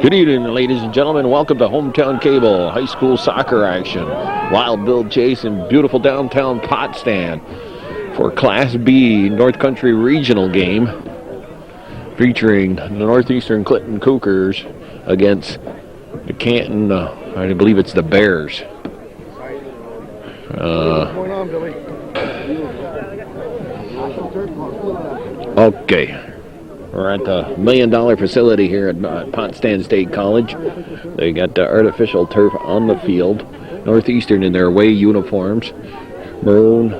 Good evening, ladies and gentlemen. Welcome to Hometown Cable High School Soccer action. Wild Bill Chase in beautiful downtown Potsdam for Class B North Country Regional game featuring the Northeastern Clinton Cougars against the Canton, I believe it's the Bears. Okay. We're at the $1 million facility here at Potsdam State College. They got the artificial turf on the field. Northeastern in their away uniforms. Maroon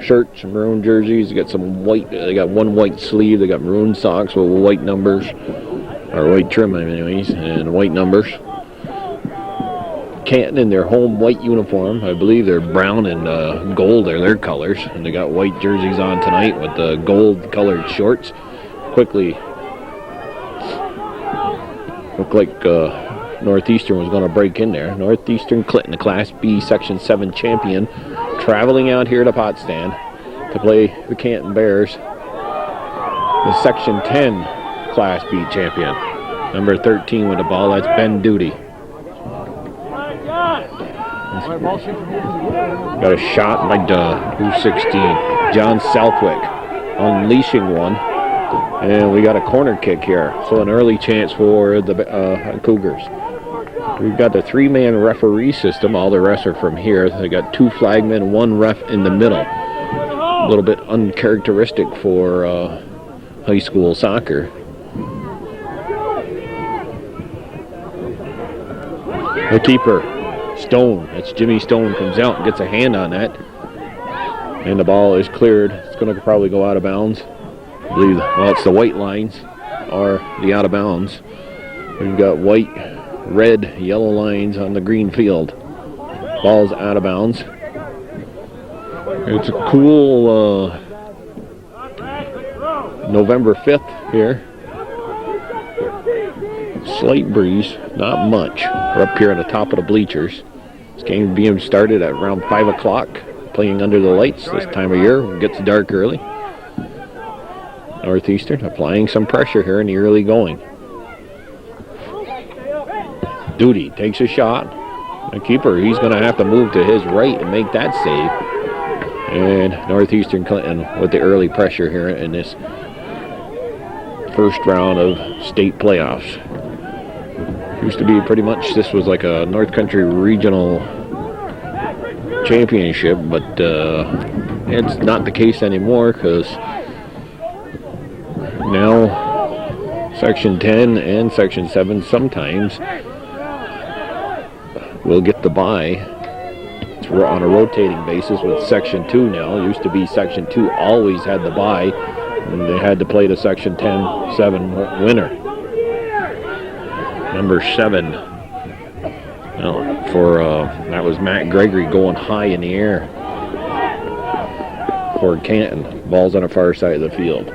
shirts, maroon jerseys. They got some white. They got one white sleeve. They got maroon socks with white numbers, or white trim anyways, and white numbers. Canton in their home white uniform. I believe they're brown and gold are their colors. And they got white jerseys on tonight with the gold colored shorts. Quickly looked like Northeastern was going to break in there. Northeastern Clinton, the Class B Section 7 champion, traveling out here to Potsdam to play the Canton Bears, the Section 10 Class B champion. Number 13 with the ball, that's Ben Duty. Got a shot by who's 16, John Southwick, unleashing one. And we got a corner kick here, so an early chance for the Cougars. We've got the three-man referee system. All the refs are from here. They got two flagmen, one ref in the middle. A little bit uncharacteristic for high school soccer. The keeper, Stone. That's Jimmy Stone, comes out and gets a hand on that. And the ball is cleared. It's going to probably go out of bounds. I believe, well, it's the white lines are the out of bounds. We've got white, red, yellow lines on the green field. Ball's out of bounds. It's a cool November 5th here. Slight breeze, not much. We're up here on the top of the bleachers. This game being started at around 5 o'clock, playing under the lights this time of year. It gets dark early. Northeastern applying some pressure here in the early going. Duty takes a shot. The keeper, he's going to have to move to his right and make that save. And Northeastern Clinton with the early pressure here in this first round of state playoffs. Used to be pretty much, this was like a North Country Regional Championship, but it's not the case anymore because now Section 10 and Section 7 sometimes will get the bye. It's on a rotating basis with Section 2 now. It used to be Section 2 always had the bye, and they had to play the Section 10-7 winner. Number 7. That was Matt Gregory going high in the air for Canton. Ball's on the far side of the field.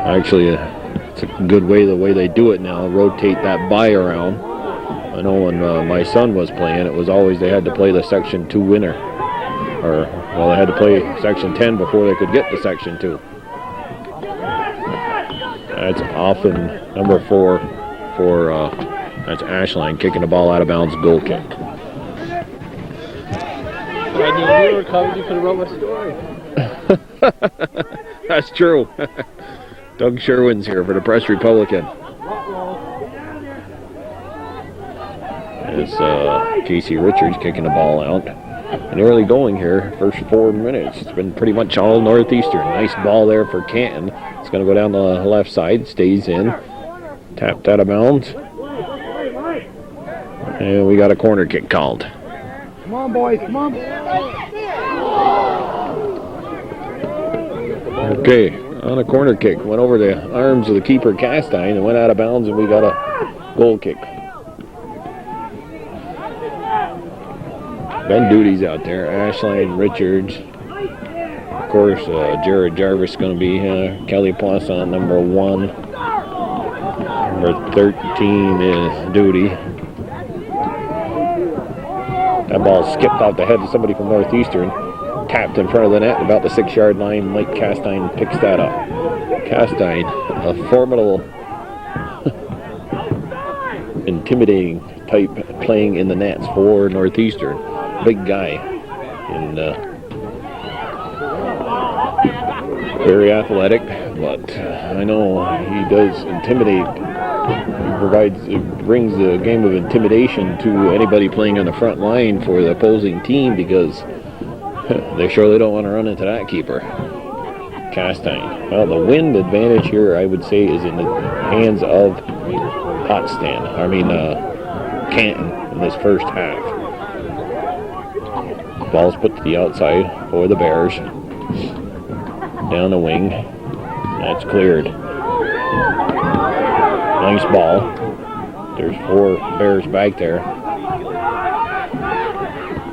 Actually, it's a good way, the way they do it now, rotate that bye around. I know when my son was playing, it was always they had to play the Section 2 winner. They had to play Section 10 before they could get to Section 2. That's often number 4 for, that's Ashline kicking the ball out of bounds, goal kick. I knew you were coming, you could have wrote my story. That's true. Doug Sherwin's here for the Press Republican. It's Casey Richards kicking the ball out. And early going here, first 4 minutes. It's been pretty much all Northeastern. Nice ball there for Canton. It's going to go down the left side, stays in. Tapped out of bounds. And we got a corner kick called. Come on, boys, come on. Okay. On a corner kick, went over the arms of the keeper Castine and went out of bounds, and we got a goal kick. Ben Duty's out there, Ashline Richards. Of course, Jared Jarvis going to be here. Kelly Poisson, number 1. Number 13 is Duty. That ball skipped off the head of somebody from Northeastern. Tapped in front of the net, about the 6-yard line. Mike Castine picks that up. Castine, a formidable, intimidating type playing in the nets for Northeastern. Big guy and very athletic, but I know he does intimidate. He brings a game of intimidation to anybody playing on the front line for the opposing team because they surely don't want to run into that keeper. Castine. Well, the wind advantage here, I would say, is in the hands of Canton in this first half. Ball's put to the outside for the Bears. Down the wing. That's cleared. Nice ball. There's 4 Bears back there.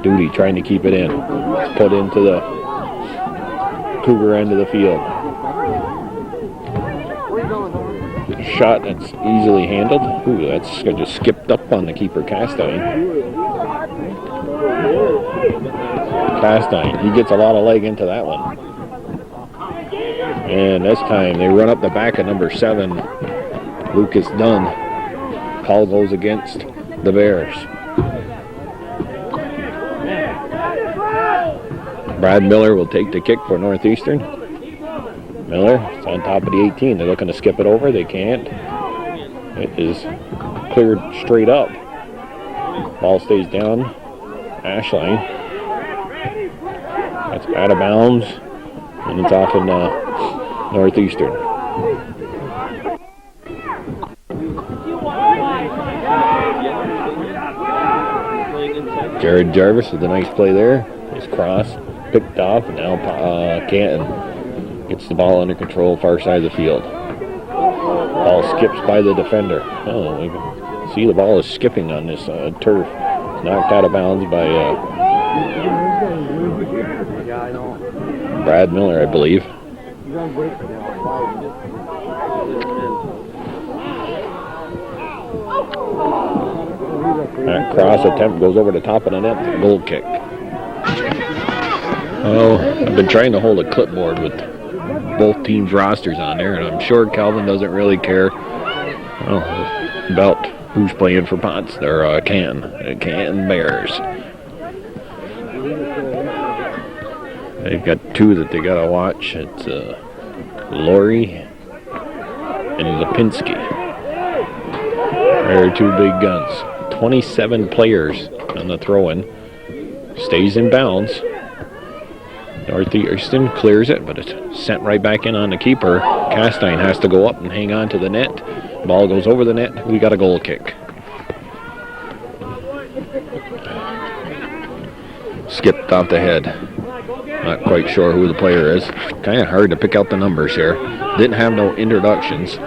Duty trying to keep it in. It's put into the Cougar end of the field. Shot that's easily handled. Ooh, that's just skipped up on the keeper, Castine. Castine, he gets a lot of leg into that one. And this time they run up the back of number 7, Lucas Dunn. Call goes against the Bears. Brad Miller will take the kick for Northeastern. Miller is on top of the 18. They're looking to skip it over. They can't. It is cleared straight up. Ball stays down. Ashline. That's out of bounds. And it's off in Northeastern. Jared Jarvis with a nice play there. His cross picked off, and now Canton gets the ball under control, far side of the field. Ball skips by the defender. Oh, we can see the ball is skipping on this turf. It's knocked out of bounds by Brad Miller, I believe. That cross attempt goes over the top of the net. Goal kick. Oh, I've been trying to hold a clipboard with both teams' rosters on there, and I'm sure Calvin doesn't really care about who's playing for Potts. They're Canton Bears. They've got 2 that they gotta watch. It's Laurie and Lipinski. They're 2 big guns. 27 players on the throw-in. Stays in bounds. Northeastern clears it, but it's sent right back in on the keeper. Castine has to go up and hang on to the net. Ball goes over the net. We got a goal kick. Skipped off the head. Not quite sure who the player is. Kind of hard to pick out the numbers here. Didn't have no introductions.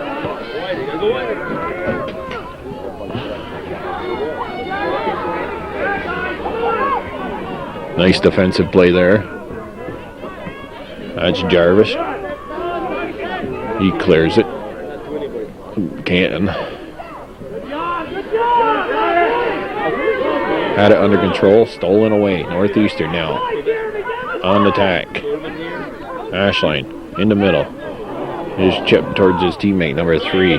Nice defensive play there. That's Jarvis. He clears it. Canton. Had it under control. Stolen away. Northeastern now. On the attack. Ashline in the middle. His chip towards his teammate, number 3.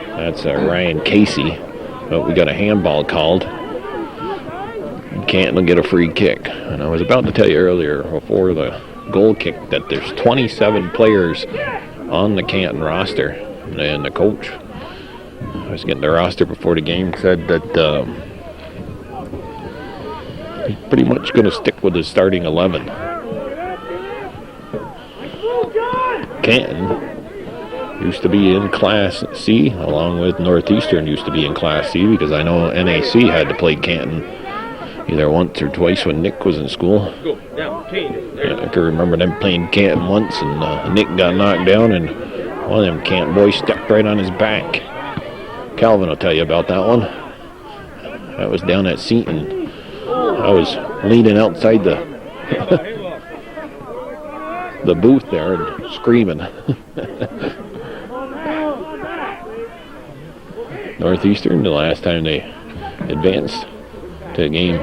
That's Ryan Casey. But we got a handball called. Canton will get a free kick. And I was about to tell you earlier, before the goal kick, that there's 27 players on the Canton roster. And the coach, I was getting the roster before the game, said that he's pretty much going to stick with his starting 11. Canton used to be in Class C, along with Northeastern used to be in Class C, because I know NAC had to play Canton either once or twice when Nick was in school. Yeah, I can remember them playing Canton once, and Nick got knocked down, and one of them Canton boys stepped right on his back. Calvin will tell you about that one. That was down at Seton. I was leaning outside the the booth there and screaming. Northeastern, the last time they advanced to a game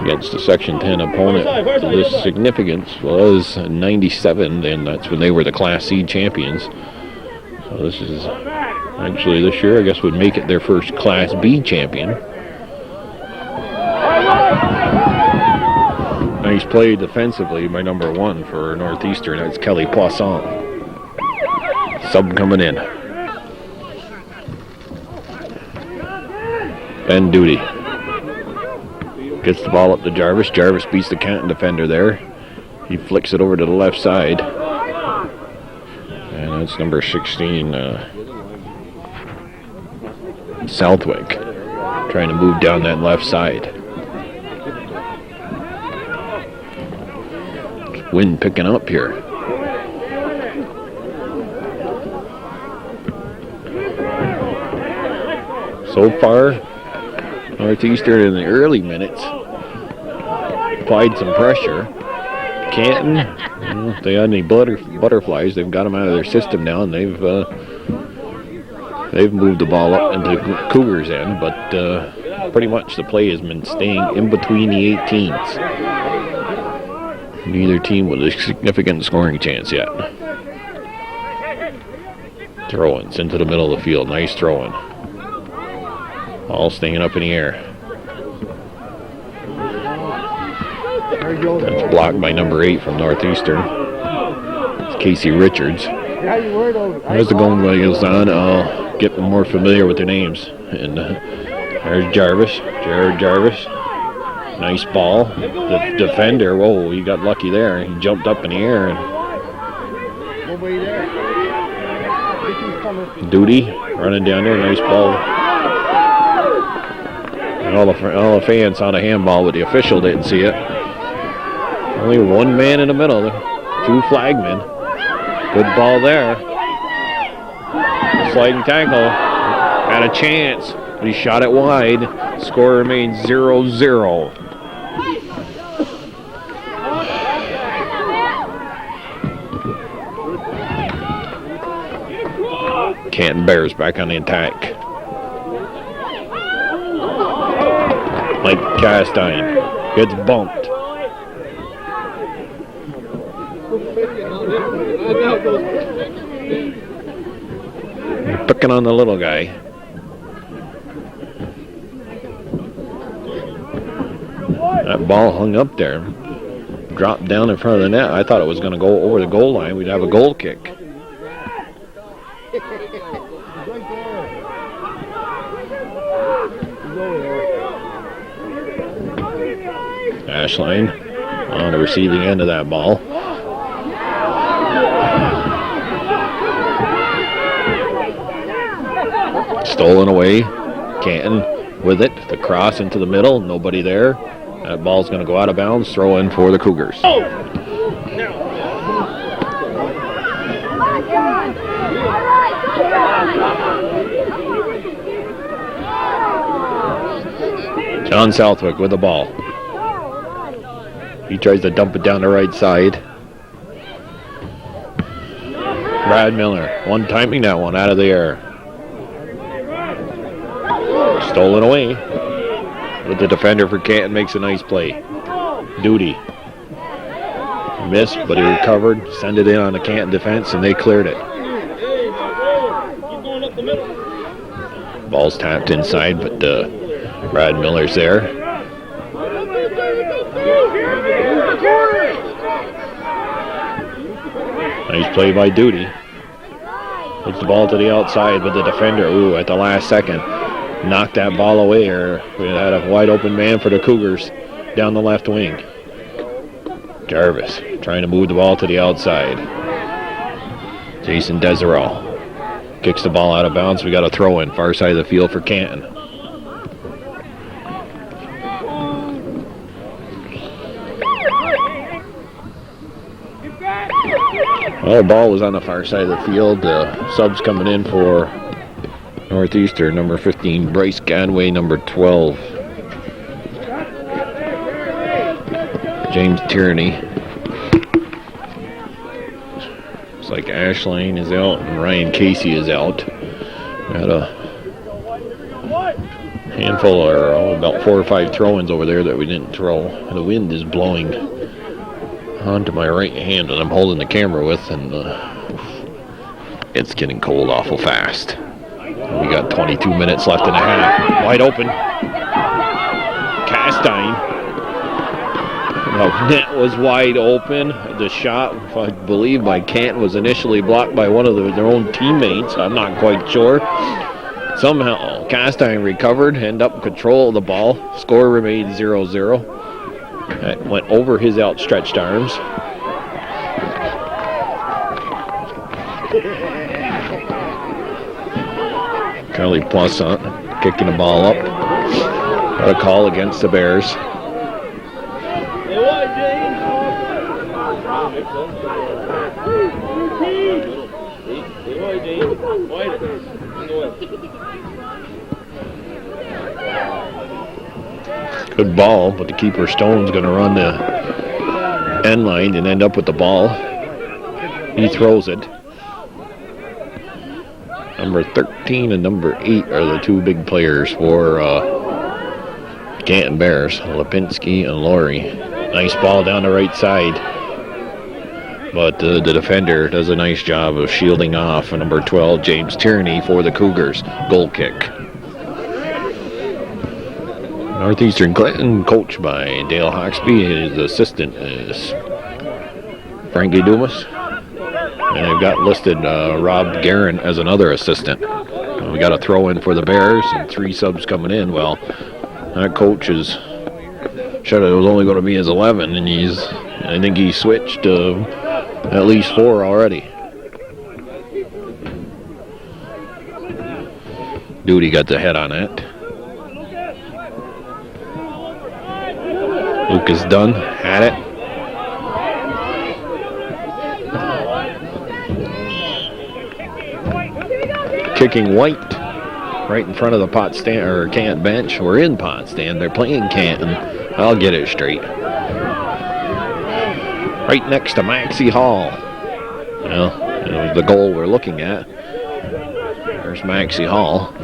against the Section 10 opponent. The significance was 97, and that's when they were the Class C champions. So this is actually this year, I guess, would make it their first Class B champion. Nice play defensively by number 1 for Northeastern. That's Kelly Poisson. Sub coming in. Ben Duty gets the ball up to Jarvis. Jarvis beats the Canton defender there. He flicks it over to the left side. And that's number 16, Southwick, trying to move down that left side. Wind picking up here. So far, Northeastern in the early minutes applied some pressure. Canton, if they had any butterflies, they've got them out of their system now, and they've moved the ball up into Cougars' end, but pretty much the play has been staying in between the 18s. Neither team with a significant scoring chance yet. Throw-ins into the middle of the field. Nice throw-in. All staying up in the air. That's blocked by number 8 from Northeastern. It's Casey Richards. As the going goes on, I'll get more familiar with their names. And there's Jarvis. Jared Jarvis. Nice ball. The defender, whoa, he got lucky there. He jumped up in the air. And Duty running down there. Nice ball. And all the fans saw the handball, but the official didn't see it. Only one man in the middle. 2 flagmen. Good ball there. Sliding tackle. Had a chance, but he shot it wide. Score remains 0-0. Canton Bears back on the attack. Mike Castine gets bumped. Picking on the little guy. That ball hung up there. Dropped down in front of the net. I thought it was going to go over the goal line. We'd have a goal kick. Ashline on the receiving end of that ball. Stolen away. Canton with it. The cross into the middle. Nobody there. That ball's going to go out of bounds. Throw in for the Cougars. John Southwick with the ball. He tries to dump it down the right side. Brad Miller, one timing that one out of the air. Stolen away. But the defender for Canton makes a nice play. Duty. Missed, but he recovered. Send it in on the Canton defense, and they cleared it. Ball's tapped inside, but Brad Miller's there. Nice play by Duty. Puts the ball to the outside, but the defender, at the last second, knocked that ball away, or we had a wide open man for the Cougars down the left wing. Jarvis trying to move the ball to the outside. Jason Desereau kicks the ball out of bounds. We got a throw in far side of the field for Canton. Well, the ball was on the far side of the field. Subs coming in for Northeastern, number 15, Bryce Gadway, number 12, James Tierney. Looks like Ashline is out and Ryan Casey is out. Got a handful or about 4 or 5 throw-ins over there that we didn't throw. The wind is blowing onto my right hand that I'm holding the camera with, and it's getting cold awful fast. We got 22 minutes left in the half. Wide open. Castine. The net was wide open. The shot, I believe, by Canton was initially blocked by one of their own teammates. I'm not quite sure. Somehow, Castine recovered, ended up control of the ball. Score remained 0-0. It went over his outstretched arms. Charlie Poisson kicking the ball up. Got a call against the Bears. Good ball, but the keeper Stone's going to run the end line and end up with the ball. He throws it. Number 13 and number 8 are the two big players for Canton Bears, Lipinski and Laurie. Nice ball down the right side. But the defender does a nice job of shielding off number 12, James Tierney, for the Cougars. Goal kick. Northeastern Clinton, coached by Dale Hawksby. His assistant is Frankie Dumas. And they've got listed Rob Guerin as another assistant. We got a throw in for the Bears and 3 subs coming in. Well, that coach said it was only going to be his 11, and I think he switched at least 4 already. Duty got the head on it. Lucas Dunn had it. Kicking White right in front of the Canton bench. We're in Potsdam. They're playing Canton. I'll get it straight. Right next to Maxie Hall. Well, the goal we're looking at. There's Maxie Hall.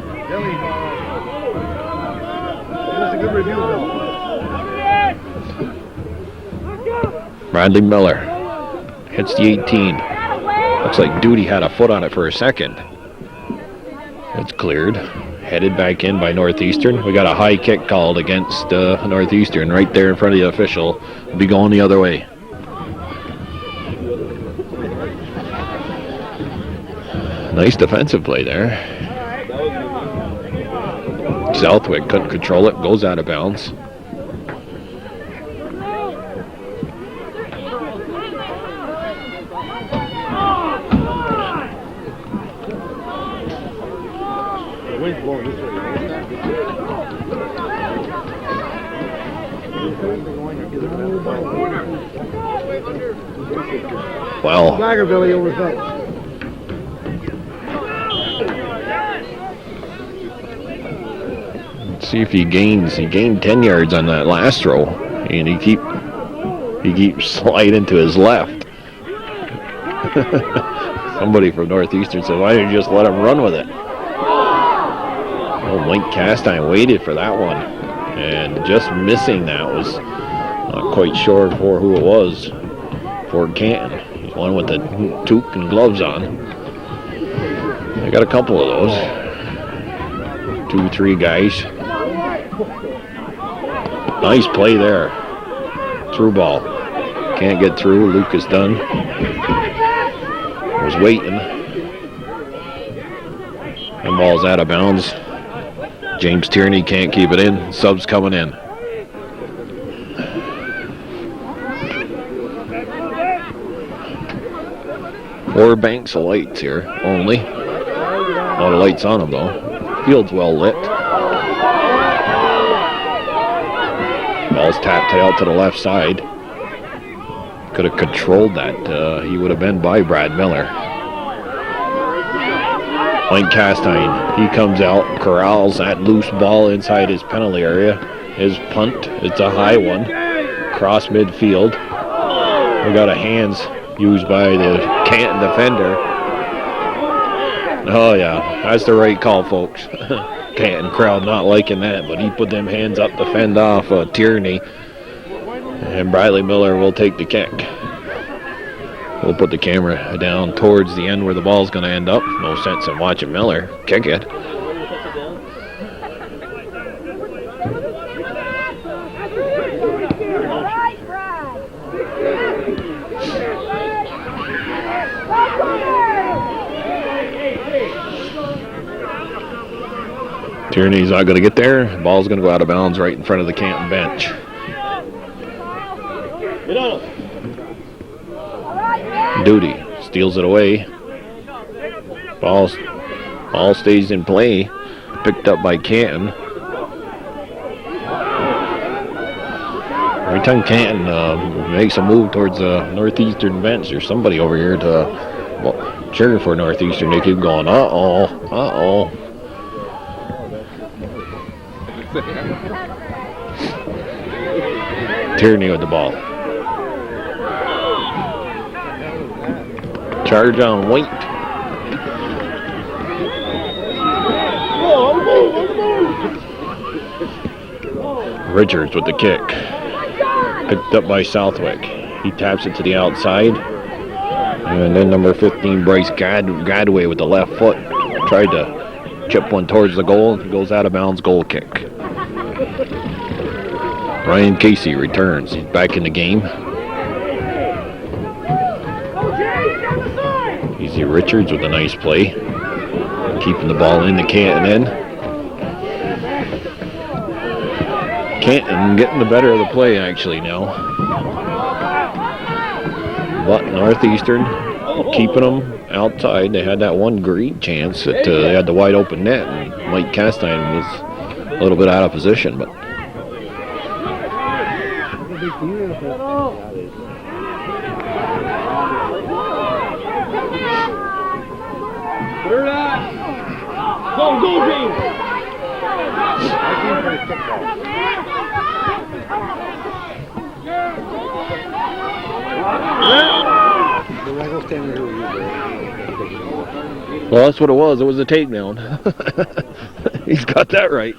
Bradley Miller hits the 18. Looks like Duty had a foot on it for a second. It's cleared. Headed back in by Northeastern. We got a high kick called against Northeastern right there in front of the official. It'll be going the other way. Nice defensive play there. Southwick couldn't control it. Goes out of bounds. Well, let's see if he gains. He gained 10 yards on that last throw, and he keeps sliding to his left. Somebody from Northeastern said, "Why didn't you just let him run with it?" Oh, Mike Castine waited for that one, and just missing that was not quite sure for who it was for Canton. He's one with the toque and gloves on. I got a couple of those. 2, 3 guys. Nice play there. Through ball. Can't get through. Lucas Dunn was waiting. And ball's out of bounds. James Tierney can't keep it in. Subs coming in. Four banks of lights here only. A lot of lights on them though. Field's well lit. Ball's tapped out to the left side. Could have controlled that. He would have been by Brad Miller. Mike Castine, he comes out, corrals that loose ball inside his penalty area. His punt, it's a high one. Cross midfield. We got a hands used by the Canton defender. Oh yeah, that's the right call, folks. Canton crowd not liking that, but he put them hands up to fend off Tierney. And Bradley Miller will take the kick. We'll put the camera down towards the end where the ball's going to end up. No sense in watching Miller kick it. Tierney's not going to get there. Ball's going to go out of bounds right in front of the Canton bench. Duty steals it away. Ball stays in play. Picked up by Canton. Every time Canton makes a move towards the Northeastern bench, there's somebody over here to cheer for Northeastern. They keep going, uh-oh, uh-oh. Tierney with the ball. Charge on White. Richards with the kick. Picked up by Southwick. He taps it to the outside. And then number 15, Bryce Gadway with the left foot. Tried to chip one towards the goal. He goes out of bounds, goal kick. Ryan Casey returns. He's back in the game. Easy Richards with a nice play. Keeping the ball in the Canton end. Canton getting the better of the play actually now. But Northeastern keeping them outside. They had that one great chance that they had the wide open net, and Mike Castine was a little bit out of position, but Go, James! well, that's what it was. It was a takedown. He's got that right.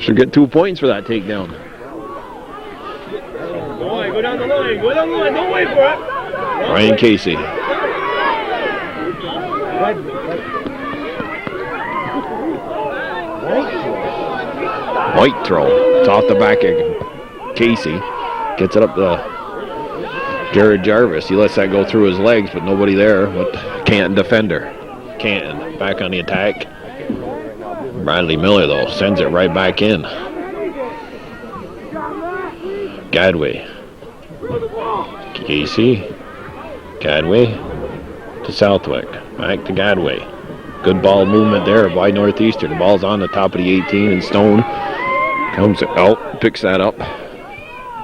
Should get 2 points for that takedown. Go down the line. Go down the line. Don't wait for it. Ryan Casey. White throw. It's off the back of Casey. Gets it up to Jared Jarvis. He lets that go through his legs, but nobody there. But Canton defender. Canton back on the attack. Bradley Miller, though, sends it right back in. Gadway. Casey. Gadway to Southwick. Back to Gadway. Good ball movement there by Northeastern. The ball's on the top of the 18, and Stone comes out, picks that up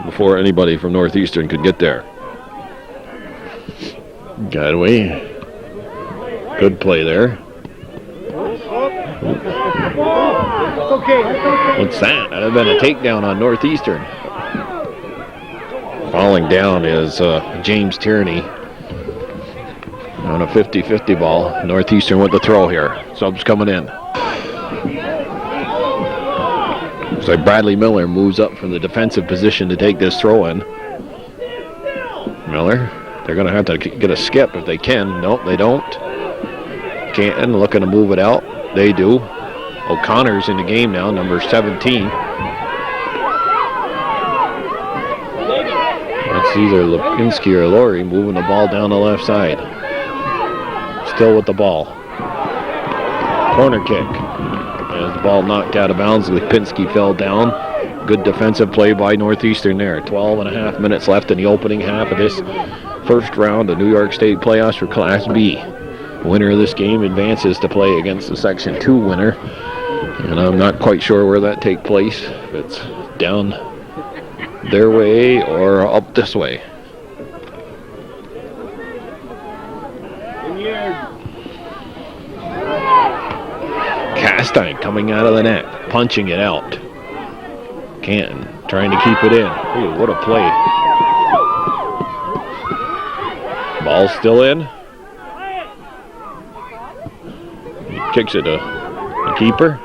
before anybody from Northeastern could get there. Gadway. Good play there. What's that? That'd have been a takedown on Northeastern. Falling down is James Tierney on a 50-50 ball. Northeastern with the throw here. Subs coming in. Looks like Bradley Miller moves up from the defensive position to take this throw in. Miller, they're going to have to get a skip if they can. Nope, they don't. Canton looking to move it out. They do. O'Connor's in the game now, number 17. That's either Lipinski or Laurie moving the ball down the left side. Still with the ball. Corner kick. As the ball knocked out of bounds, Lipinski fell down. Good defensive play by Northeastern there. 12 and a half minutes left in the opening half of this first round of New York State playoffs for Class B. Winner of this game advances to play against the Section 2 winner. And I'm not quite sure where that takes place. If it's down their way or up this way. Castine coming out of the net, punching it out. Canton trying to keep it in. Ooh, what a play. Ball still in. Kicks it to the keeper.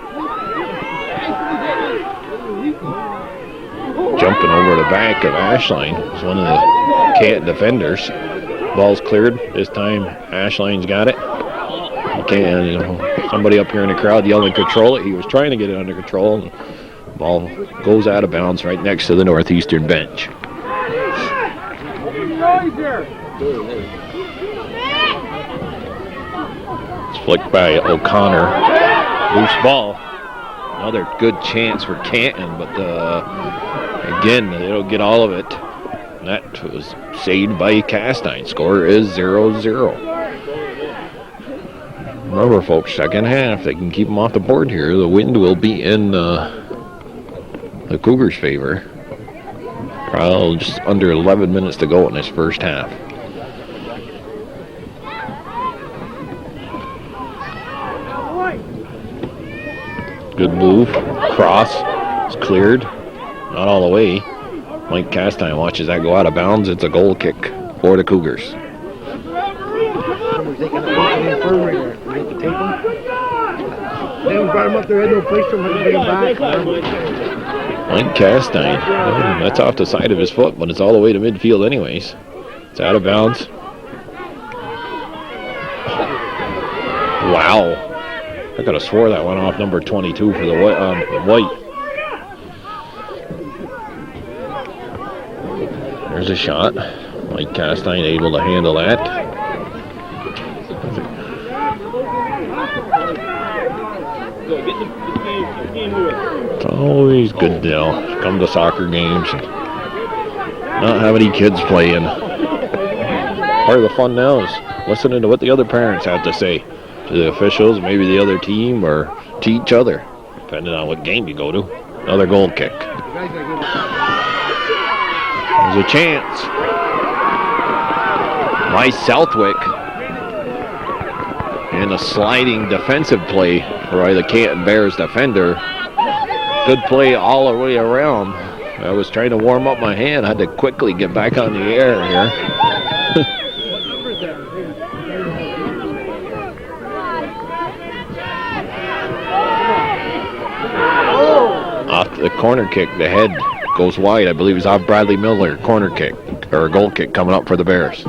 Jumping over the back of Ashline is one of the Canton defenders. Ball's cleared. This time Ashline's got it. Somebody up here in the crowd yelling control it. He was trying to get it under control. And ball goes out of bounds right next to the Northeastern bench. It's flicked by O'Connor. Loose ball. Another good chance for Canton, but again, they don't get all of it. That was saved by Castine. Score is 0-0. Remember, folks, second half, they can keep them off the board here. The wind will be in the Cougars' favor. Well, just under 11 minutes to go in this first half. Good move. Cross. It's cleared. Not all the way. Mike Castine watches that go out of bounds. It's a goal kick for the Cougars. Mike Castine. That's off the side of his foot, but it's all the way to midfield anyways. It's out of bounds. Wow. I could have swore that went off number 22 for the White. There's a shot. Mike Castine able to handle that. It's always good to come to soccer games and not have any kids playing. Part of the fun now is listening to what the other parents have to say to the officials, maybe the other team, or to each other, depending on what game you go to. Another goal kick. There's a chance by Southwick. And a sliding defensive play by the Canton Bears defender. Good play all the way around. I was trying to warm up my hand. I had to quickly get back on the air here. Off the corner kick, the head goes wide. I believe it's off Bradley Miller. Corner kick, or a goal kick coming up for the Bears.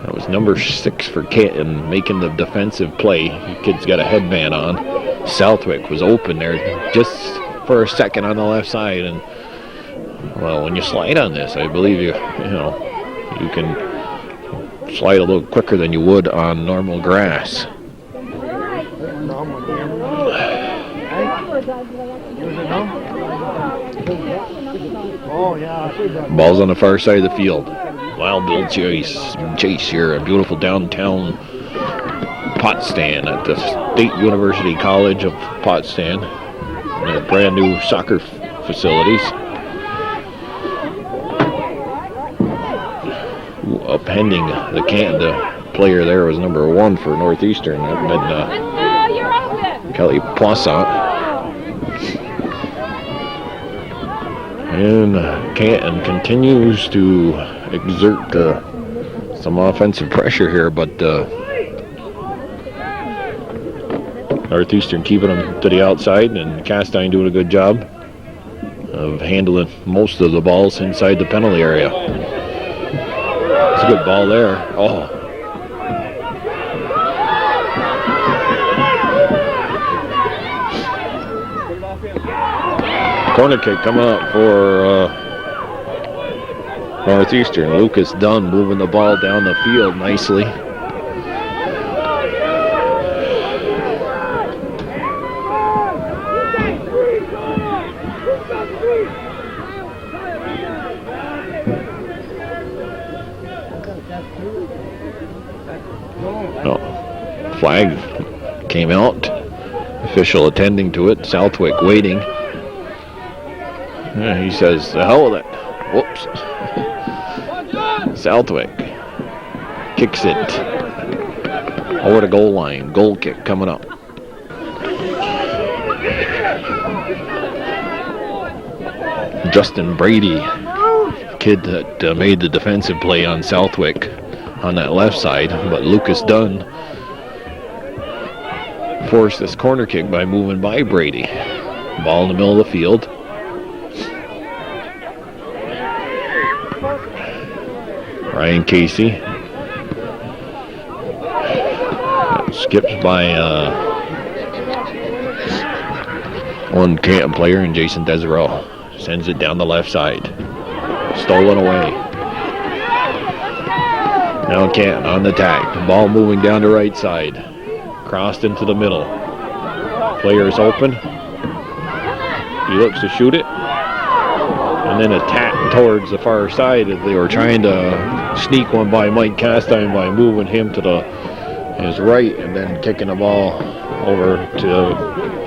That was number 6 for Canton making the defensive play. The kid's got a headband on. Southwick was open there just for a second on the left side, and well, when you slide on this, I believe you can slide a little quicker than you would on normal grass. Ball's on the far side of the field. Wild Bill chase here, a beautiful downtown Potsdam at the State University College of Potsdam. Their brand new soccer facilities. Upending the Canton player there was number 1 for Northeastern. That had been Kelly Poissant. And Canton continues to exert some offensive pressure here, but Northeastern keeping them to the outside, and Castine doing a good job of handling most of the balls inside the penalty area. It's a good ball there. Oh. Corner kick coming up for Northeastern. Lucas Dunn moving the ball down the field nicely. Flag came out. Official attending to it. Southwick waiting. He says, the hell with it. Whoops. Southwick kicks it over the goal line. Goal kick coming up. Justin Brady, kid that made the defensive play on Southwick on that left side, but Lucas Dunn force this corner kick by moving by Brady. Ball in the middle of the field. Ryan Casey skips by one Canton player and Jason Desereau. Sends it down the left side. Stolen away. Now Canton on the attack. The ball moving down the right side. Crossed into the middle. Player is open. He looks to shoot it. And then a tap towards the far side as they were trying to sneak one by Mike Castine by moving him to his right and then kicking the ball over to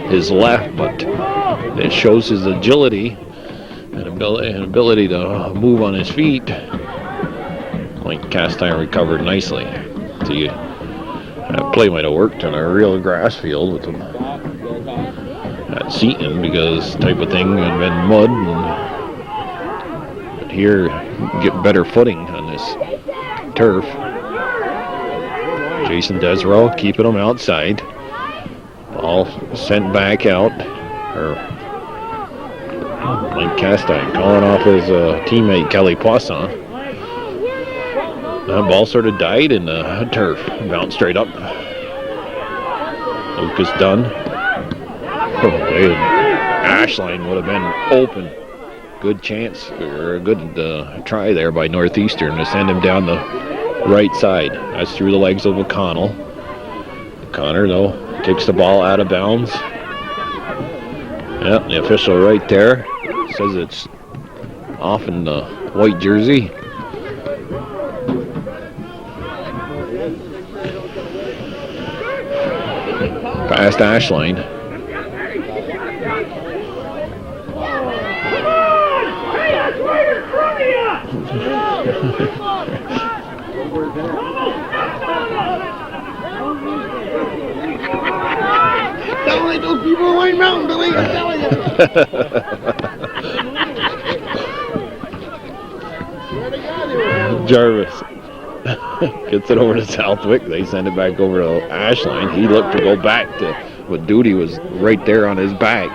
his left. But it shows his agility and ability to move on his feet. Mike Castine recovered nicely. See, that play might have worked on a real grass field with them at Seton because type of thing had been mud. But here, get better footing on this turf. Jason Desereau keeping them outside. Ball sent back out. Mike Castine calling off his teammate Kelly Poisson. That ball sort of died in the turf. Bounced straight up. Lucas Dunn. Ashline would have been open. Good chance, or a good try there by Northeastern to send him down the right side. That's through the legs of O'Connell. Connor, though, kicks the ball out of bounds. Yep, the official right there says it's off in the white jersey. Past Ashline. Sound like those people in White Mountain, Billy. I'm telling you. Jarvis gets it over to Southwick. They send it back over to Ashline. He looked to go back to what duty was right there on his back.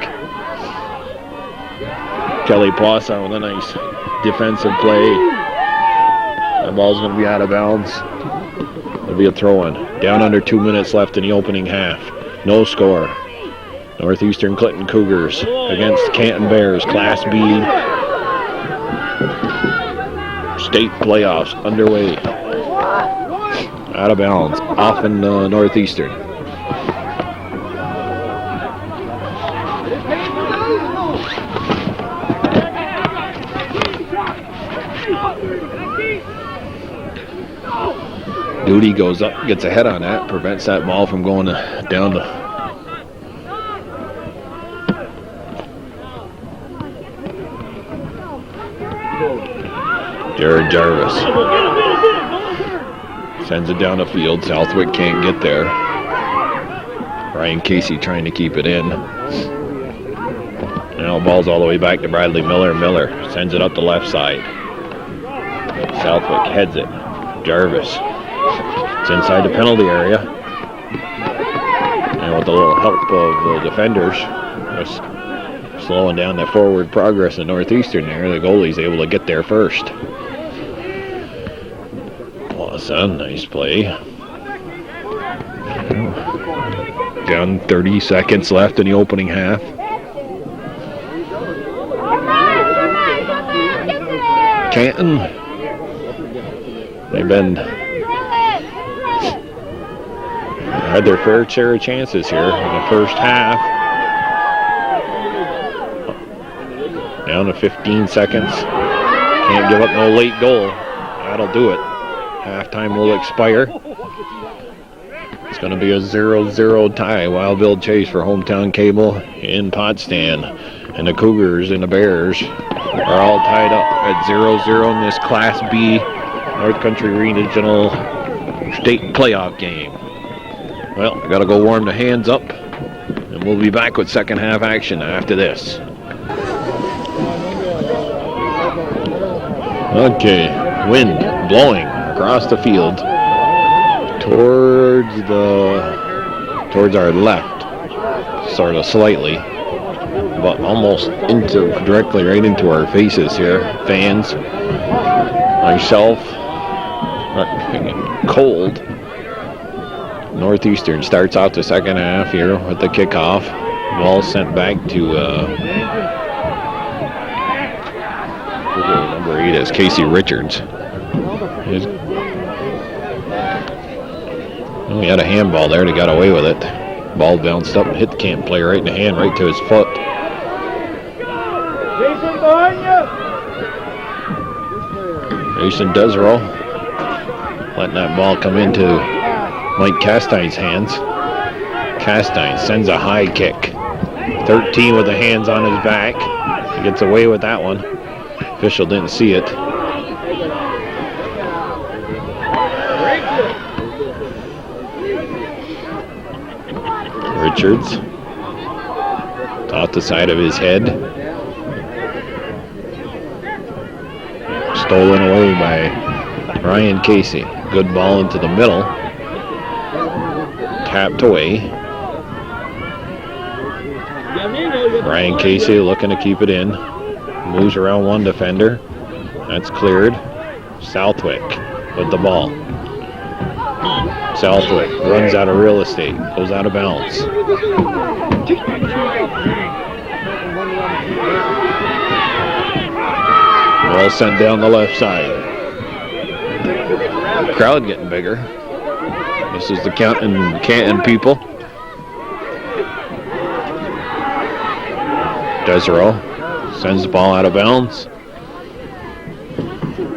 Kelly Poisson with a nice defensive play. That ball's going to be out of bounds. It'll be a throw-in. Down under 2 minutes left in the opening half. No score. Northeastern Clinton Cougars against Canton Bears, Class B state playoffs underway. Out of bounds, off in Northeastern. Duty goes up, gets ahead on that, prevents that ball from going down the Jared Jarvis sends it down the field. Southwick can't get there. Ryan Casey trying to keep it in. Now ball's all the way back to Bradley Miller. Miller sends it up the left side. Southwick heads it. Jarvis. It's inside the penalty area. And with a little help of the defenders, just slowing down the forward progress in Northeastern there, the goalie's able to get there first. Awesome, nice play. Down 30 seconds left in the opening half. Canton, they've been had their fair share of chances here in the first half. Down to 15 seconds. Can't give up no late goal. That'll do it. Halftime will expire. It's going to be a 0-0 tie. Wild Bill Chase for Hometown Cable in Potsdam. And the Cougars and the Bears are all tied up at 0-0 in this Class B North Country Regional State Playoff game. Well, I got to go warm the hands up, and we'll be back with second half action after this. Okay, wind blowing across the field towards our left. sort of slightly, but almost directly right into our faces here. Fans, myself, cold. Northeastern starts out the second half here with the kickoff. Ball sent back to number 8 is Casey Richards. We had a handball there. They got away with it. Ball bounced up and hit the Canton player right in the hand, right to his foot. Jason, behind you! Jason Desero letting that ball come into Mike Castine's hands. Castine sends a high kick. 13 with the hands on his back. He gets away with that one. Official didn't see it. Richards off the side of his head. Stolen away by Ryan Casey. Good ball into the middle. Tapped away. Ryan Casey looking to keep it in. Moves around one defender. That's cleared. Southwick with the ball. Southwick runs out of real estate. Goes out of bounds. Ball sent down the left side. Crowd getting bigger. This is the Canton people. Desero sends the ball out of bounds.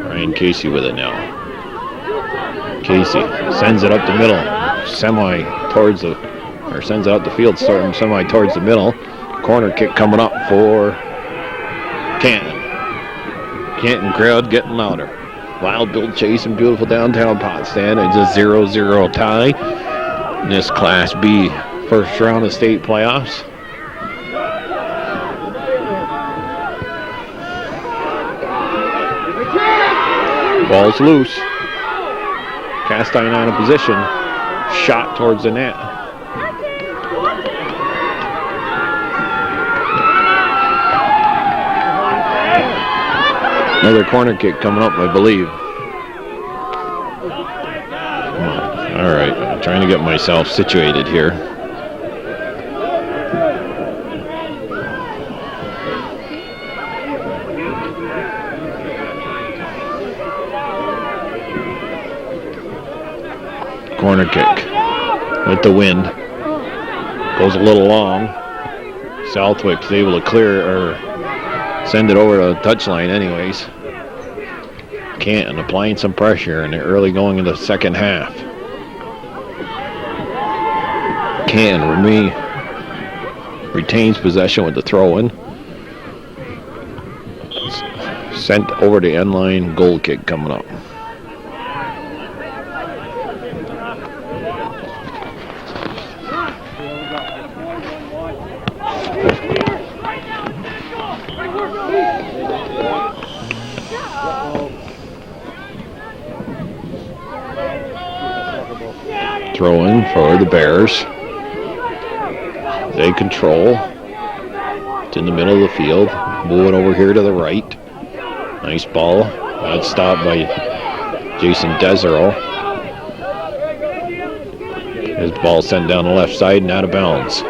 Ryan Casey with it now. Casey sends it up the middle, sends it up the field, semi towards the middle. Corner kick coming up for Canton. Canton crowd getting louder. Wild Bill Chase and beautiful downtown Potsdam. It's a 0-0 tie in this Class B first round of state playoffs. Ball's loose. Castine out of position. Shot towards the net. Another corner kick coming up, I believe. All right, I'm trying to get myself situated here. Corner kick with the wind. Goes a little long. Southwick's able to clear or send it over to the touchline anyways. Canton applying some pressure and they're early going into the second half. Canton retains possession with the throw-in. Sent over the end line, goal kick coming up. Throw in for the Bears. They control. It's in the middle of the field. Moving over here to the right. Nice ball. That's stopped by Jason Desero. His ball sent down the left side and out of bounds.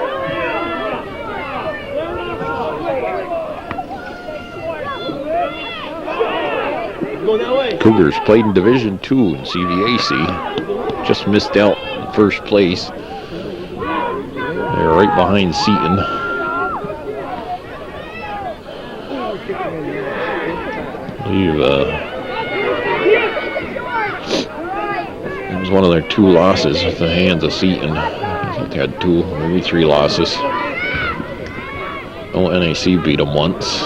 Cougars played in Division II in CVAC. Just missed out in first place. They're right behind Seton. I believe it was one of their 2 losses at the hands of Seton. I think they had 2, maybe 3 losses. Oh, NAC beat them once.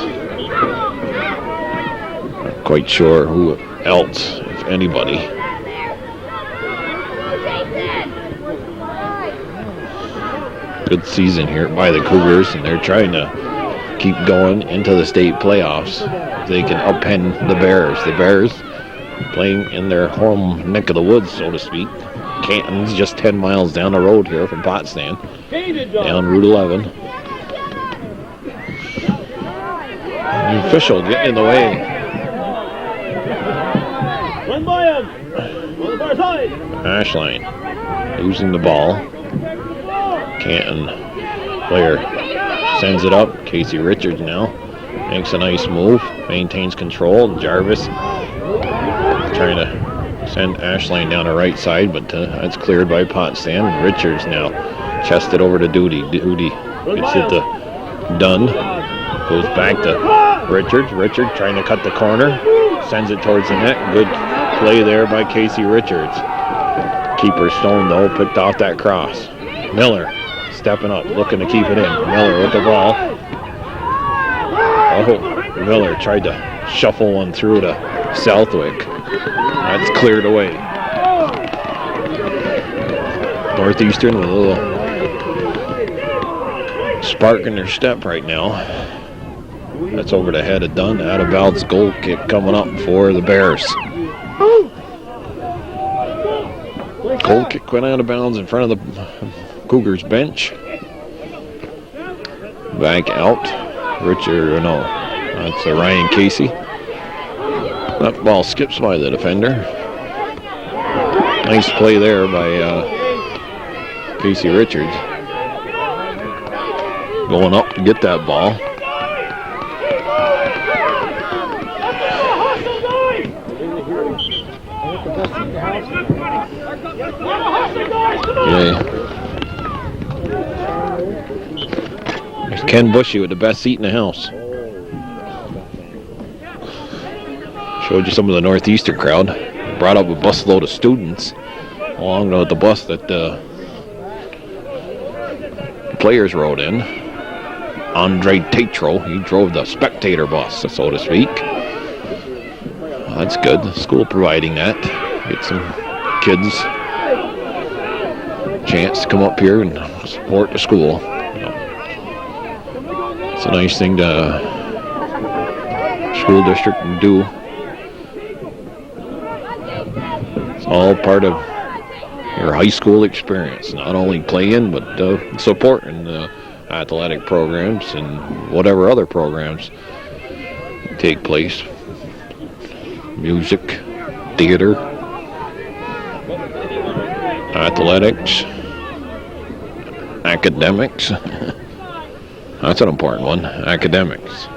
Not quite sure who else, if anybody. Good season here by the Cougars, and they're trying to keep going into the state playoffs. If they can upend the Bears. The Bears playing in their home neck of the woods, so to speak. Canton's just 10 miles down the road here from Potsdam, down Route 11. The official getting in the way. Run by him. On the far side. Ashline losing the ball. Canton player sends it up. Casey Richards now makes a nice move, maintains control. Jarvis trying to send Ashline down the right side, but that's cleared by Potsdam. And Richards now chested over to Duty. Duty gets it to Dunn. Goes back to Richards. Richards trying to cut the corner. Sends it towards the net. Good play there by Casey Richards. Keeper Stone, though, picked off that cross. Miller stepping up, looking to keep it in. Miller with the ball. Oh, Miller tried to shuffle one through to Southwick. That's cleared away. Northeastern with a little spark in their step right now. That's over the head of Dunn. Out of bounds goal kick coming up for the Bears. Goal kick went out of bounds in front of the Cougars bench. Back out. Richard, no, that's Ryan Casey. That ball skips by the defender. Nice play there by Casey Richards. Going up to get that ball. Okay. There's Ken Bushy with the best seat in the house. Showed you some of the Northeastern crowd. Brought up a busload of students along with the bus that the players rode in. Andre Tatro, he drove the spectator bus, so to speak. That's good. The school providing that. Get some kids a chance to come up here and support the school. It's a nice thing to school district can do. It's all part of your high school experience. Not only playing, but supporting the athletic programs and whatever other programs take place. Music, theater, athletics, academics. That's an important one, academics.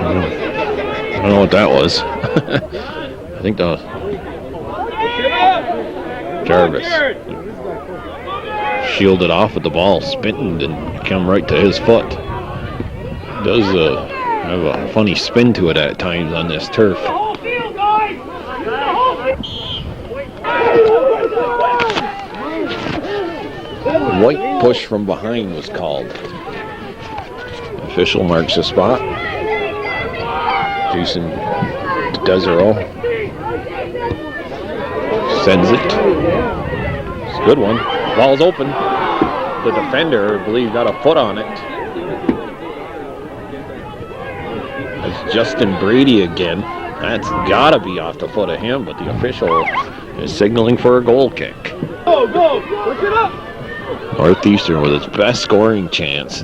I don't know what that was. I think that was Jarvis. Shielded off with the ball, spinning and come right to his foot. Does have a funny spin to it at times on this turf. White push from behind was called. Official marks the spot. Jason Desero sends it. It's a good one. Ball's open. The defender, I believe, got a foot on it. It's Justin Brady again. That's got to be off the foot of him, but the official is signaling for a goal kick. Go, go, push it up. Northeastern with its best scoring chance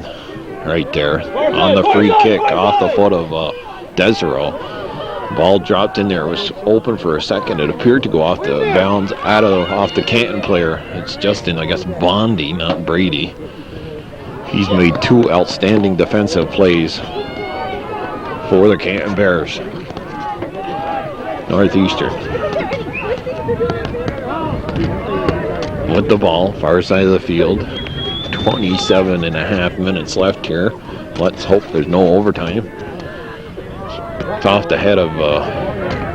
right there on the free kick off the foot of Desero. Ball dropped in there. It was open for a second. It appeared to go off the bounds off the Canton player. It's Justin, I guess, Bondi, not Brady. He's made two outstanding defensive plays for the Canton Bears. Northeastern with the ball, far side of the field. 27 and a half minutes left here. Let's hope there's no overtime. It's off the head of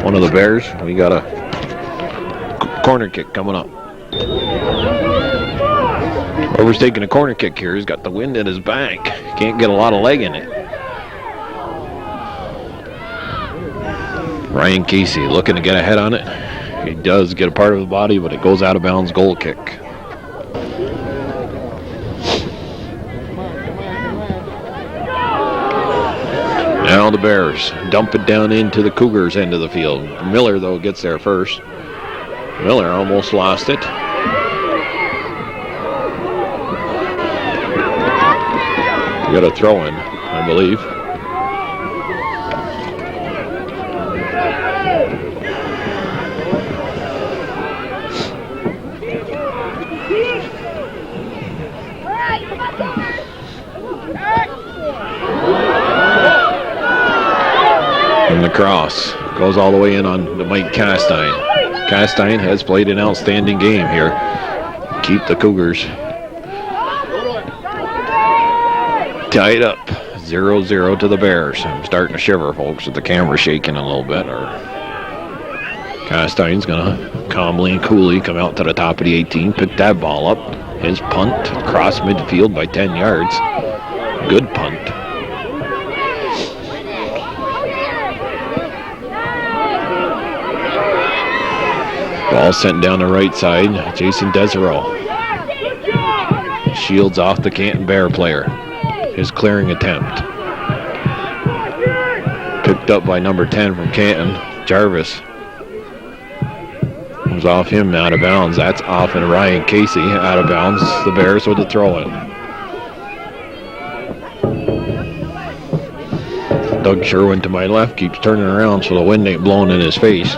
one of the Bears. We got a corner kick coming up. Whoever's taking a corner kick here has got the wind in his back. Can't get a lot of leg in it. Ryan Casey looking to get ahead on it. He does get a part of the body, but it goes out of bounds. Goal kick. Now the Bears dump it down into the Cougars end of the field. Miller, though, gets there first. Miller almost lost it. Got a throw in, I believe. And the cross goes all the way in on the Mike Castine. Castine has played an outstanding game here. Keep the Cougars tied up 0-0 to the Bears. I'm starting to shiver, folks, with the camera shaking a little bit. Castine's going to calmly and coolly come out to the top of the 18, pick that ball up. His punt across midfield by 10 yards. Good punt. Ball sent down the right side. Jason Desereau shields off the Canton Bear player. His clearing attempt. Picked up by number 10 from Canton, Jarvis. Comes off him out of bounds. That's off and Ryan Casey out of bounds. The Bears with the throw-in. Doug Sherwin to my left keeps turning around so the wind ain't blowing in his face.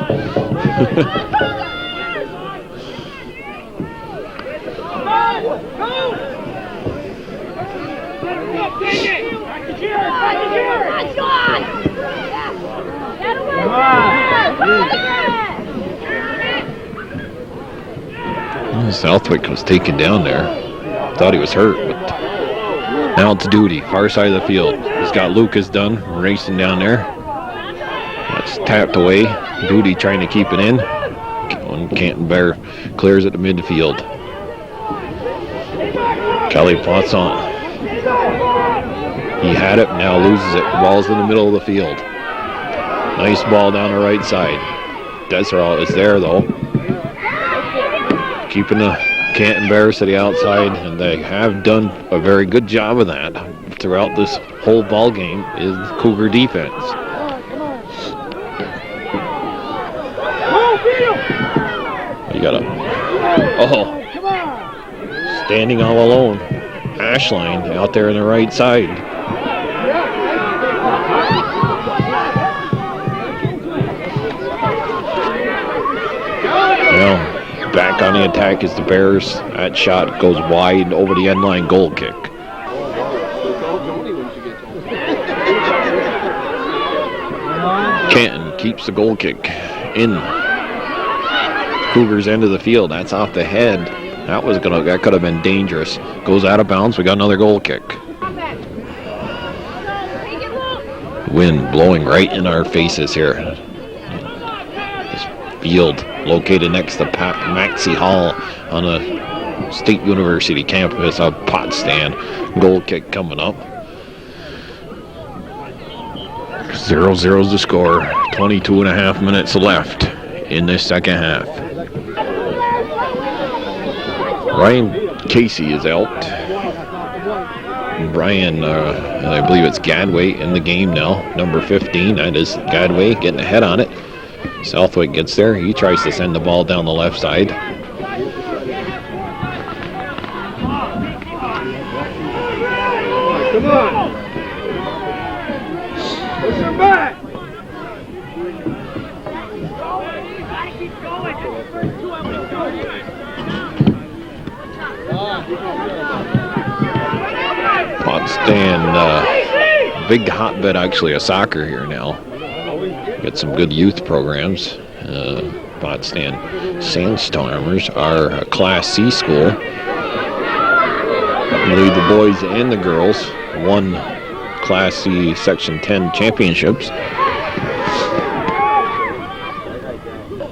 Southwick was taken down there. Thought he was hurt, but now it's Duty, far side of the field. He's got Lucas done, racing down there. That's tapped away. Duty trying to keep it in. Canton Bear clears at the midfield. Kelly Poisson. He had it, now loses it. Ball's in the middle of the field. Nice ball down the right side. Desereau is there, though. Keeping the Canton Bears to the outside, and they have done a very good job of that throughout this whole ball game is Cougar defense. You got standing all alone. Ashline out there on the right side. Well, back on the attack is the Bears. That shot goes wide over the end line, goal kick. Canton keeps the goal kick in Cougars end of the field. That's off the head. That could have been dangerous. Goes out of bounds. We got another goal kick. Wind blowing right in our faces here. This field located next to Maxey Hall on a State University campus, a Potsdam. Goal kick coming up. 0-0's the score. 22 and a half minutes left in this second half. Ryan Casey is out. Brian, I believe it's Gadway in the game now. Number 15, that is Gadway getting ahead on it. Southwick gets there. He tries to send the ball down the left side. Come on. Push him back. Potsdam, big hotbed actually of soccer here now. Got some good youth programs. Potsdam Sandstormers are a Class C school. I believe the boys and the girls won Class C Section 10 championships.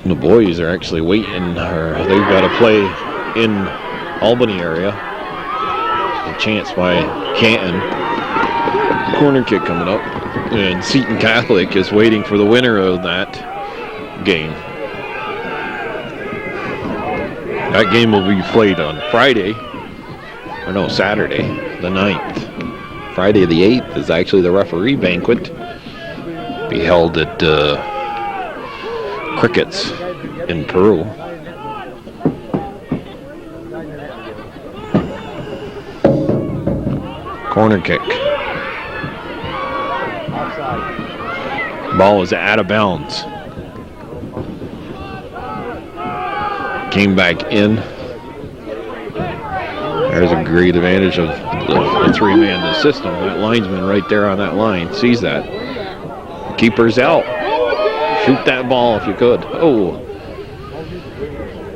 The boys are actually waiting, or they've got to play in Albany area. A chance by Canton. Corner kick coming up. And Seton Catholic is waiting for the winner of that game. That game will be played on Saturday, the 9th. Friday the 8th is actually the referee banquet. be held at Crickets in Peru. Corner kick. Ball is out of bounds. Came back in. There's a great advantage of the three-man system. That linesman right there on that line sees that. Keeper's out. Shoot that ball if you could. Oh.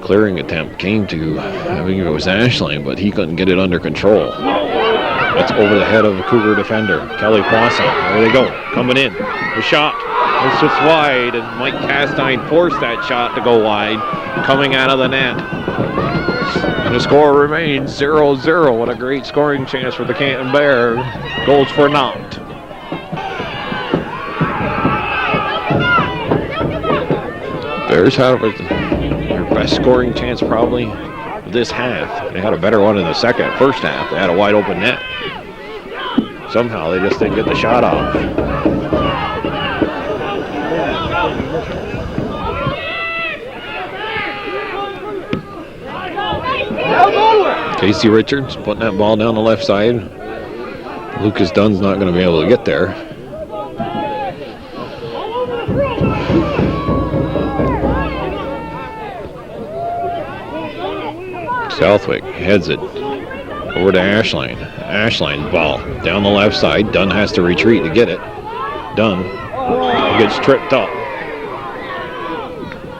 Clearing attempt came to, I think it was Ashline, but he couldn't get it under control. That's over the head of the Cougar defender, Kelly Poisson. There they go, coming in. The shot. It's just wide, and Mike Castine forced that shot to go wide, coming out of the net. And the score remains 0-0. What a great scoring chance for the Canton Bears. Goals for naught. Bears had their best scoring chance probably this half. They had a better one in the first half. They had a wide open net. Somehow they just didn't get the shot off. Casey Richards putting that ball down the left side. Lucas Dunn's not going to be able to get there. Southwick heads it over to Ashline. Ashline's ball down the left side. Dunn has to retreat to get it. Dunn gets tripped up.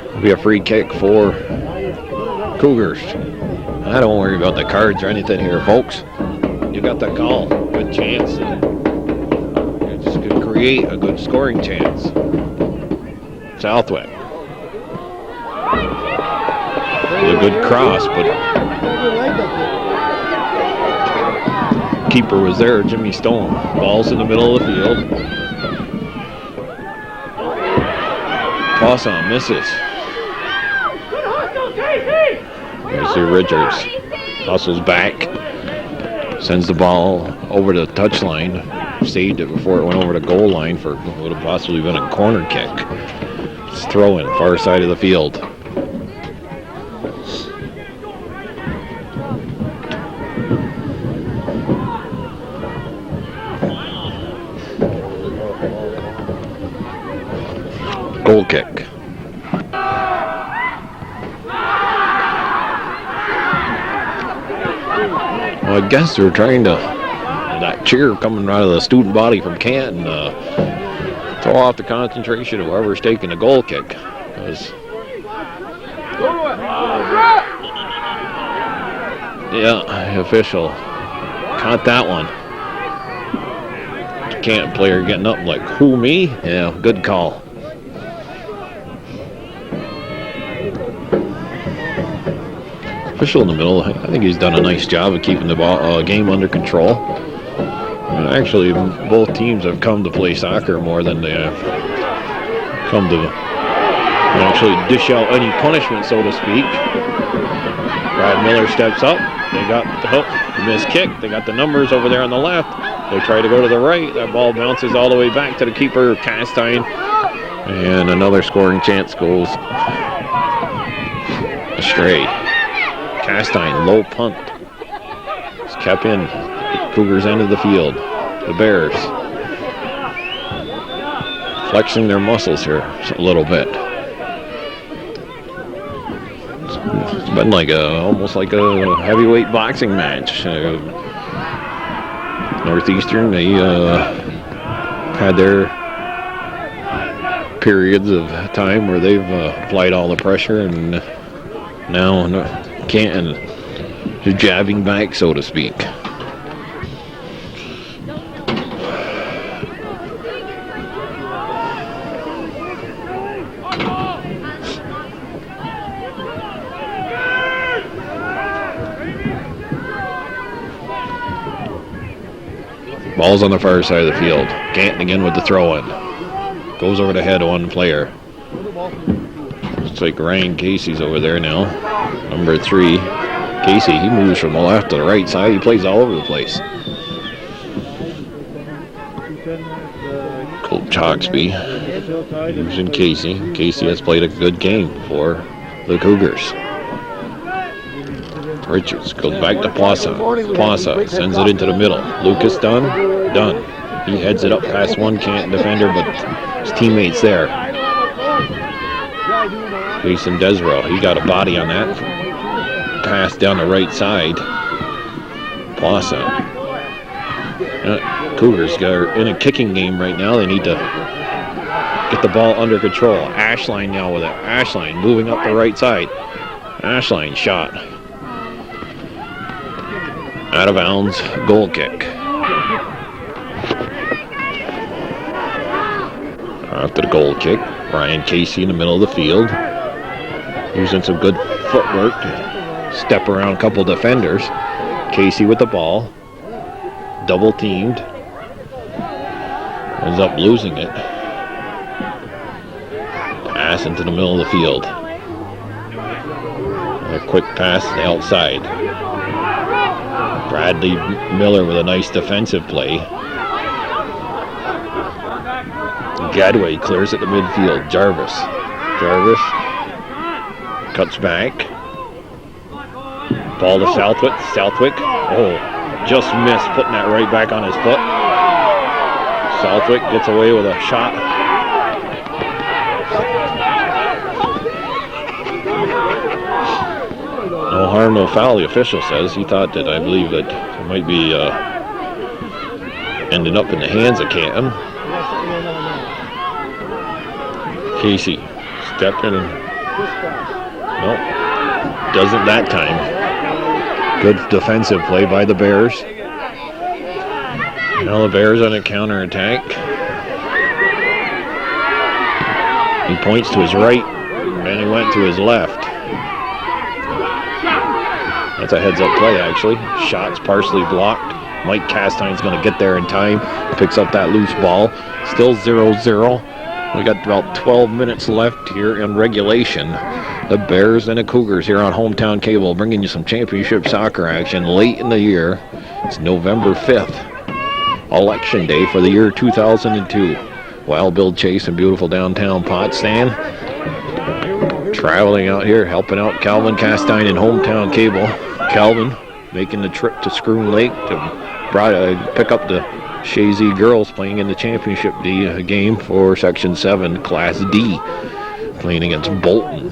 It'll be a free kick for Cougars. I don't worry about the cards or anything here, folks. You got the call. Good chance. You're just going to create a good scoring chance. Southwick. A good cross, but keeper was there, Jimmy Stone. Ball's in the middle of the field. Poisson misses. There's Richards. Hustles back. Sends the ball over the touchline. Saved it before it went over the goal line for what would have possibly been a corner kick. It's throw-in, far side of the field. Goal kick. Well, I guess they're trying to, that cheer coming out of the student body from Canton, throw off the concentration of whoever's taking the goal kick. Because, yeah, the official caught that one. Canton player getting up like, who, me? Yeah, good call. Official in the middle, I think he's done a nice job of keeping the game under control. And actually, both teams have come to play soccer more than they have come to actually dish out any punishment, so to speak. Brad Miller steps up. They got the hook, missed kick. They got the numbers over there on the left. They try to go to the right. That ball bounces all the way back to the keeper, Castine. And another scoring chance goes astray. Castine, low punt. It's kept in. Cougars end of the field. The Bears flexing their muscles here a little bit. It's been like almost like a heavyweight boxing match. Northeastern, they had their periods of time where they've applied all the pressure, and now Canton is jabbing back, so to speak. Ball's on the far side of the field. Canton again with the throw-in. Goes over the head of one player. Looks like Ryan Casey's over there now. Number 3. Casey, he moves from the left to the right side. He plays all over the place. Colt Choxby. Using Casey. Casey has played a good game for the Cougars. Richards goes back to Plassa. Plassa sends it into the middle. Lucas done. He heads it up past one Canton defender, but his teammate's there. Jason Desro, he got a body on that. Pass down the right side. Plassa. Cougars are in a kicking game right now. They need to get the ball under control. Ashline now with it. Ashline moving up the right side. Ashline shot. Out of bounds, goal kick. After the goal kick, Ryan Casey in the middle of the field. Using some good footwork to step around a couple defenders. Casey with the ball. Double teamed. Ends up losing it. Pass into the middle of the field. A quick pass to the outside. Bradley Miller with a nice defensive play. Gadway clears at the midfield. Jarvis cuts back. Ball to Southwick. Just missed putting that right back on his foot. Southwick gets away with a shot. No harm, no foul, the official says. He thought that, I believe, that it might be ending up in the hands of Canton. Casey stepping in. Nope. Doesn't that time. Good defensive play by the Bears. Now the Bears on a counterattack. He points to his right, and he went to his left. That's a heads-up play, actually. Shots partially blocked. Mike Castine's going to get there in time. Picks up that loose ball. Still 0-0. We got about 12 minutes left here in regulation. The Bears and the Cougars here on Hometown Cable, bringing you some championship soccer action late in the year. It's November 5th, Election Day for the year 2002. Wild Bill Chase in beautiful downtown Potsdam. Traveling out here, helping out Calvin Castine in Hometown Cable. Calvin making the trip to Scroon Lake to pick up the Shazy girls playing in the championship game for Section 7, Class D, playing against Bolton.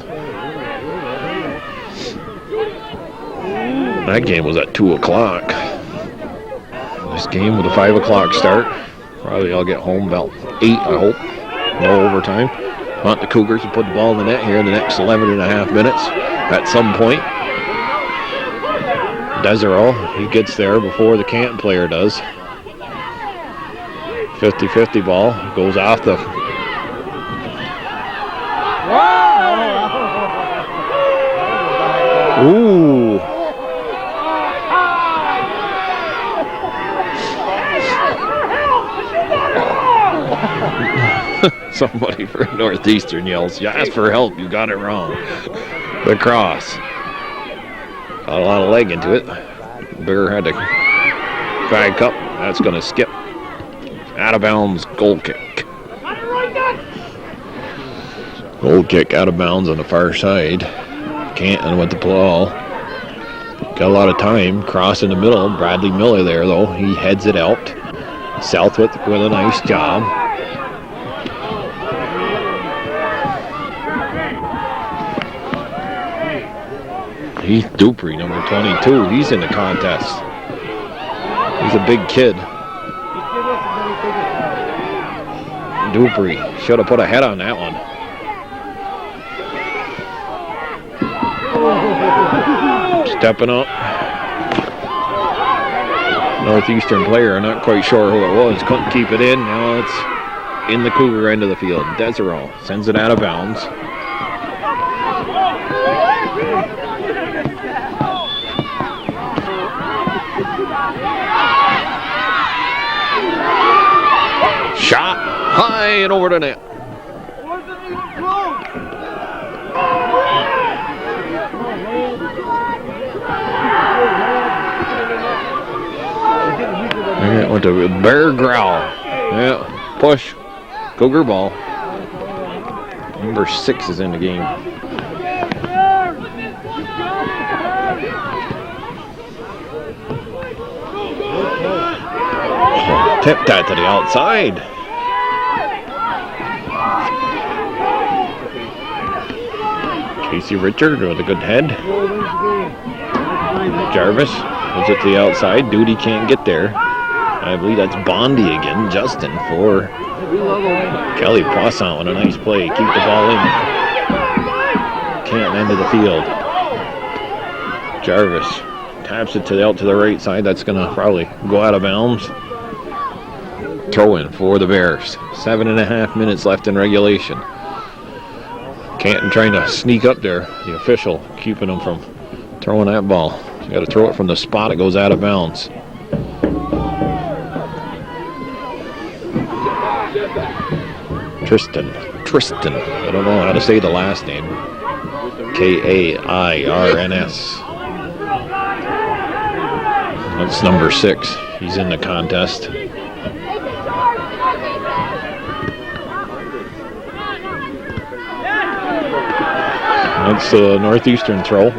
That game was at 2 o'clock. This game with a 5 o'clock start. Probably I'll get home about 8, I hope. No overtime. Want the Cougars to put the ball in the net here in the next 11 and a half minutes at some point. Desero, he gets there before the Canton player does. 50-50 ball goes off the... Ooh. Somebody from Northeastern yells, "You asked for help, you got it wrong." The cross. Got a lot of leg into it. Bear had to back up. That's going to skip. Out of bounds, goal kick. Goal kick out of bounds on the far side. Canton with the ball. Got a lot of time. Cross in the middle. Bradley Miller there, though. He heads it out. Southwick with a nice job. Heath Dupree, number 22. He's in the contest. He's a big kid. Dupree should have put a head on that one. Stepping up. Northeastern player, not quite sure who it was. Couldn't keep it in. Now it's in the Cougar end of the field. Desero sends it out of bounds. Shot high and over the net. And it went to Bear Growl. Yeah, push. Cougar ball. Number 6 is in the game. Tip that to the outside. Casey Richard with a good head. Jarvis puts it to the outside. Duty can't get there. I believe that's Bondi again. Justin for Kelly Poisson with a nice play. Keep the ball in. Can't end of the field. Jarvis taps it out to the right side. That's going to probably go out of bounds. Throw in for the Bears. 7.5 minutes left in regulation. Canton trying to sneak up there. The official keeping him from throwing that ball. You got to throw it from the spot. It goes out of bounds. Tristan. I don't know how to say the last name. Kairns. That's number 6. He's in the contest. That's the Northeastern throw.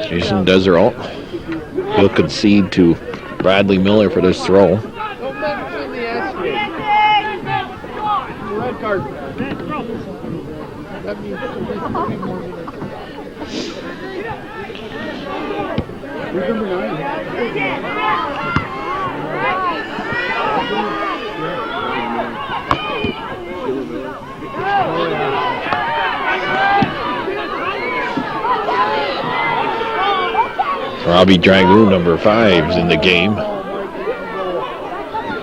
Jason Desereau. He'll concede to Bradley Miller for this throw. Robbie Dragoon, number 5, is in the game.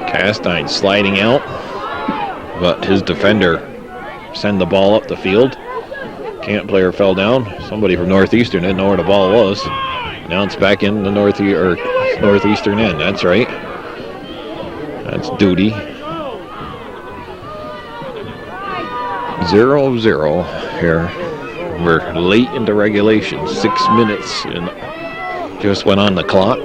Castine sliding out, but his defender sent the ball up the field. Can't player fell down. Somebody from Northeastern didn't know where the ball was. Now it's back in the Northeastern end. That's right. That's Duty. 0-0 here. We're late into regulation. 6 minutes and just went on the clock.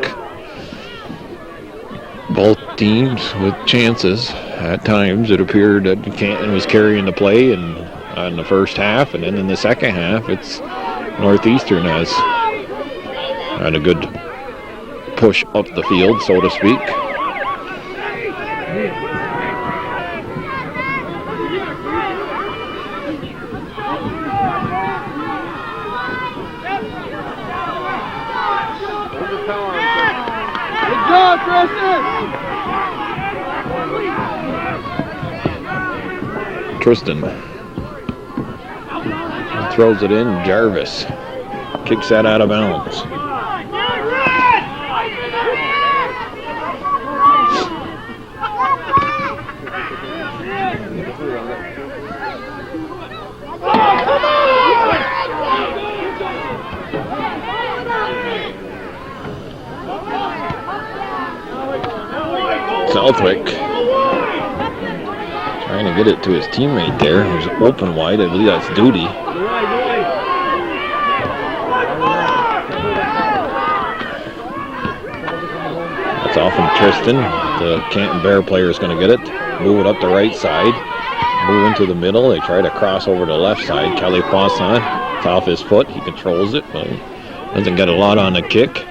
Both teams with chances. At times it appeared that Canton was carrying the play in the first half, and then in the second half it's Northeastern has had a good push up the field, so to speak. Tristan throws it in. Jarvis kicks that out of bounds. Southwick trying to get it to his teammate there, who's open wide. I believe that's Duty. That's off from Tristan. The Canton Bear player is going to get it. Move it up the right side. Move into the middle. They try to cross over to the left side. Kelly Poisson, it's off his foot. He controls it, but doesn't get a lot on the kick.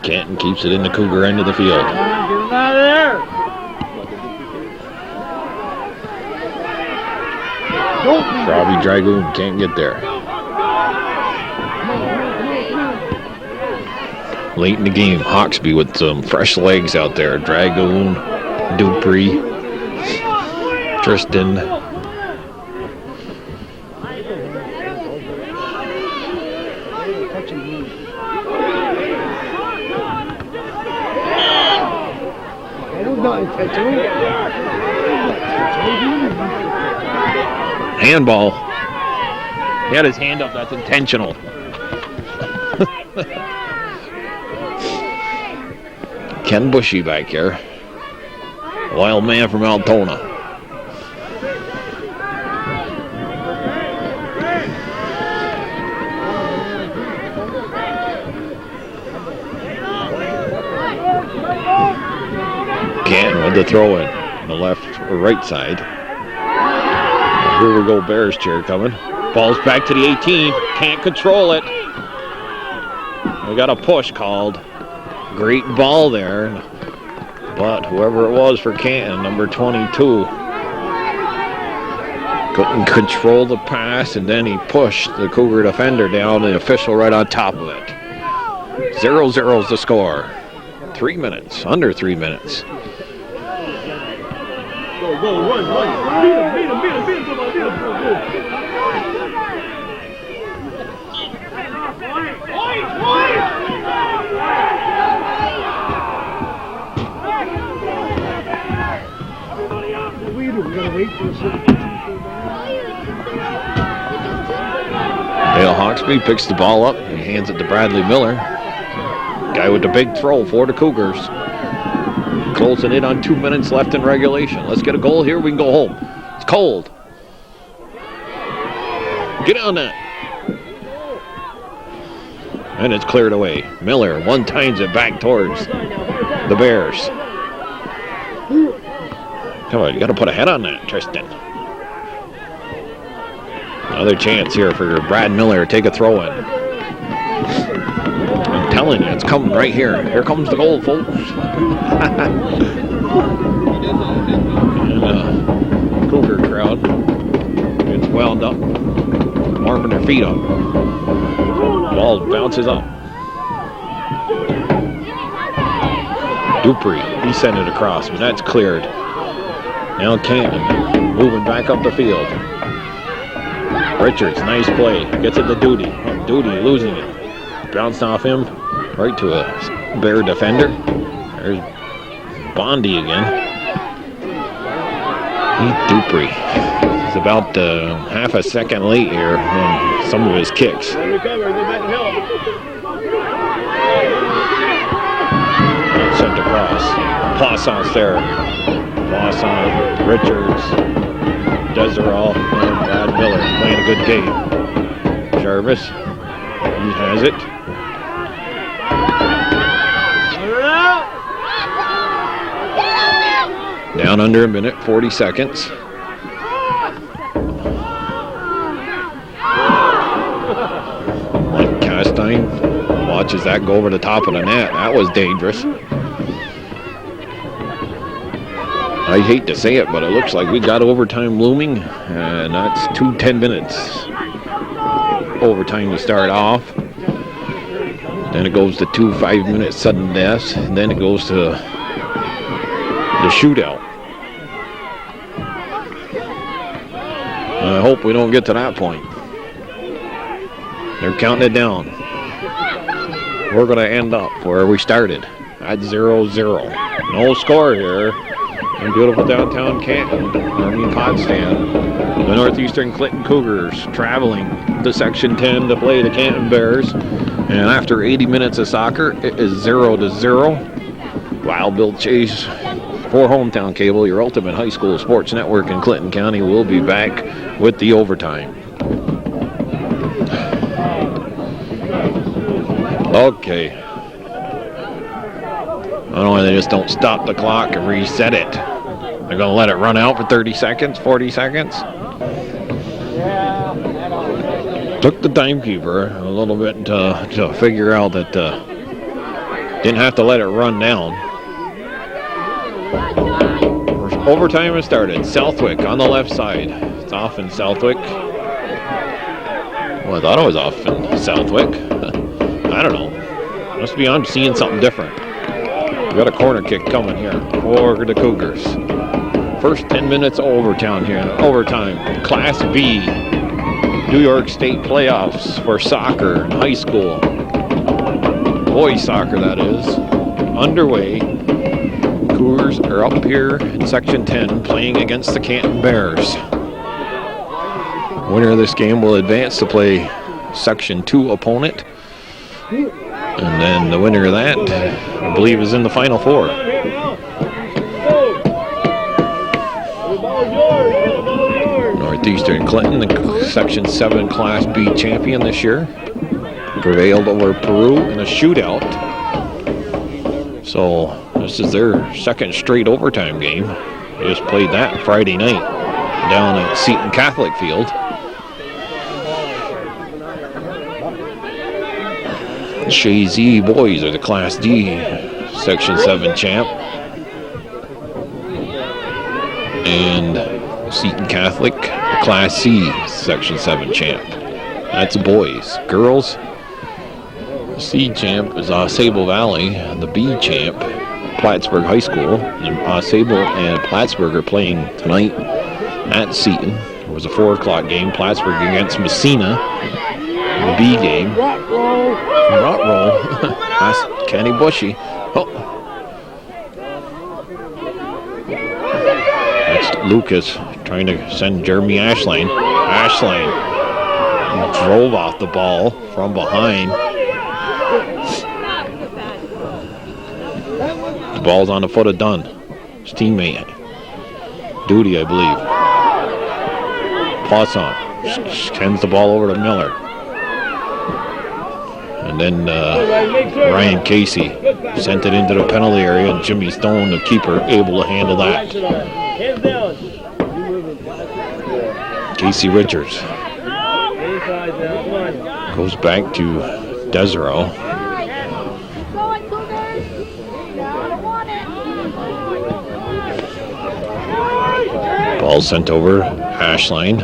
Canton keeps it in the Cougar end of the field. Get him out of there! Robbie Dragoon can't get there. Late in the game, Hawksby with some fresh legs out there. Dragoon, Dupree, Tristan. Handball. He had his hand up. That's intentional. Ken Bushy back here. Wild man from Altona. Canton with the throw in on the left or right side. Here we go, Bears cheer coming. Ball's back to the 18. Can't control it. We got a push called. Great ball there. But whoever it was for Canton, number 22, couldn't control the pass, and then he pushed the Cougar defender down, the official right on top of it. 0-0 is the score. 3 minutes, under 3 minutes. Go, run. Beat him. Dale Hawksby picks the ball up and hands it to Bradley Miller. Guy with the big throw for the Cougars. Closing in on 2 minutes left in regulation. Let's get a goal here. We can go home. It's cold. Get on that. And it's cleared away. Miller one-times it back towards the Bears. Come on, you got to put a head on that, Tristan. Another chance here for Brad Miller to take a throw in. I'm telling you, it's coming right here. Here comes the goal, folks. And Cougar crowd gets wound up, warming their feet up. Ball bounces up. Dupree, he sent it across, but that's cleared. Now Canton moving back up the field. Richards, nice play. Gets it to Duty. Duty losing it. Bounced off him right to a Bear defender. There's Bondi again. Dupree. He's about half a second late here on some of his kicks. Sent across. Poisson's there. Poisson, Richards, Deserol, and Brad Miller playing a good game. Jarvis, he has it. Down under a minute, 40 seconds. Mike Castine watches that go over the top of the net. That was dangerous. I hate to say it, but it looks like we got overtime looming, and that's 2 10 minutes overtime to start off. Then it goes to 2 5-minute sudden deaths, and then it goes to the shootout. I hope we don't get to that point. They're counting it down. We're going to end up where we started at 0-0. No score here. In beautiful downtown Potsdam. The Northeastern Clinton Cougars traveling to Section 10 to play the Canton Bears. And after 80 minutes of soccer, it is 0-0. Wild Bill Chase for Hometown Cable, your ultimate high school sports network in Clinton County, will be back with the overtime. Okay. I don't know why they just don't stop the clock and reset it. They're going to let it run out for 30 seconds, 40 seconds. Took the timekeeper a little bit to figure out that didn't have to let it run down. Overtime has started. Southwick on the left side. It's off in Southwick. Well, I thought it was off in Southwick. I don't know. Must be I'm seeing something different. We got a corner kick coming here for the Cougars. First 10 minutes of overtime here. Overtime. Class B. New York State playoffs for soccer in high school. Boys soccer, that is. Underway. Cougars are up here in Section 10 playing against the Canton Bears. Winner of this game will advance to play Section 2 opponent. And then the winner of that, I believe, is in the Final Four. Northeastern Clinton, the Section 7 Class B champion this year, prevailed over Peru in a shootout. So this is their second straight overtime game. They just played that Friday night down at Seton Catholic Field. Shazy boys are the Class D Section 7 champ. And Seton Catholic, the Class C Section 7 champ. That's boys. Girls, the C champ is Sable Valley. The B champ, Plattsburgh High School. And Sable and Plattsburgh are playing tonight at Seton. It was a 4 o'clock game. Plattsburgh against Messina. The B game. Rot roll. That's Kenny Bushy. Oh. That's Lucas trying to send Jeremy Ashline. Ashline drove off the ball from behind. The ball's on the foot of Dunn. His teammate. Duty, I believe. Poisson sends the ball over to Miller. And then Ryan Casey sent it into the penalty area, and Jimmy Stone, the keeper, able to handle that. Casey Richards goes back to Desero. Ball sent over Ashline.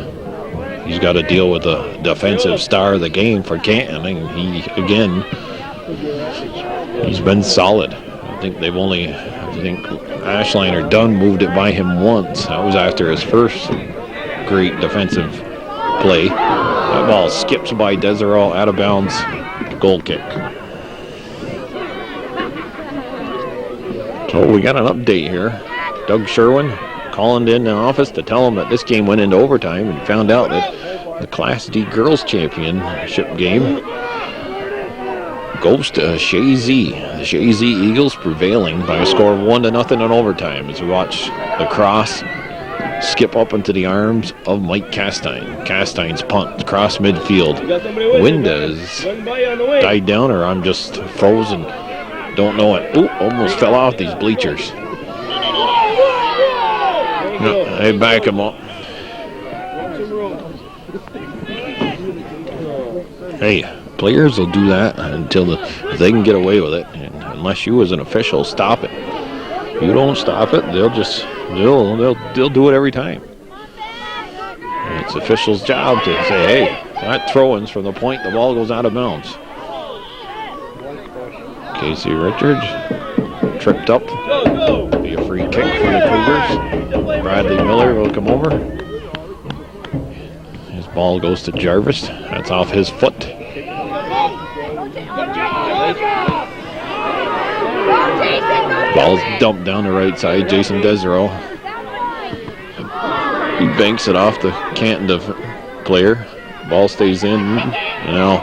He's got to deal with the defensive star of the game for Canton, and he's been solid. I think Ashline or Dunn moved it by him once. That was after his first great defensive play. That ball skips by Desero, out of bounds, goal kick. So we got an update here. Doug Sherwin calling in the office to tell him that this game went into overtime, and found out that the Class D Girls Championship game goes to Shazy. The Shazy Eagles prevailing by a score of 1-0 in overtime, as we watch the cross skip up into the arms of Mike Castine. Castine's punt across midfield. Wind has died down, or I'm just frozen. Don't know it. Ooh, almost fell off these bleachers. No, they back him up. Hey, players will do that until they can get away with it, and unless you as an official stop it. If you don't stop it, they'll do it every time. And it's officials' job to say, hey, not throw-ins from the point the ball goes out of bounds. Casey Richards tripped up. Be a free kick for the Cougars. Bradley Miller will come over. His ball goes to Jarvis. That's off his foot. Ball's dumped down the right side. Jason Desero. He banks it off the Canton player. Ball stays in. Now,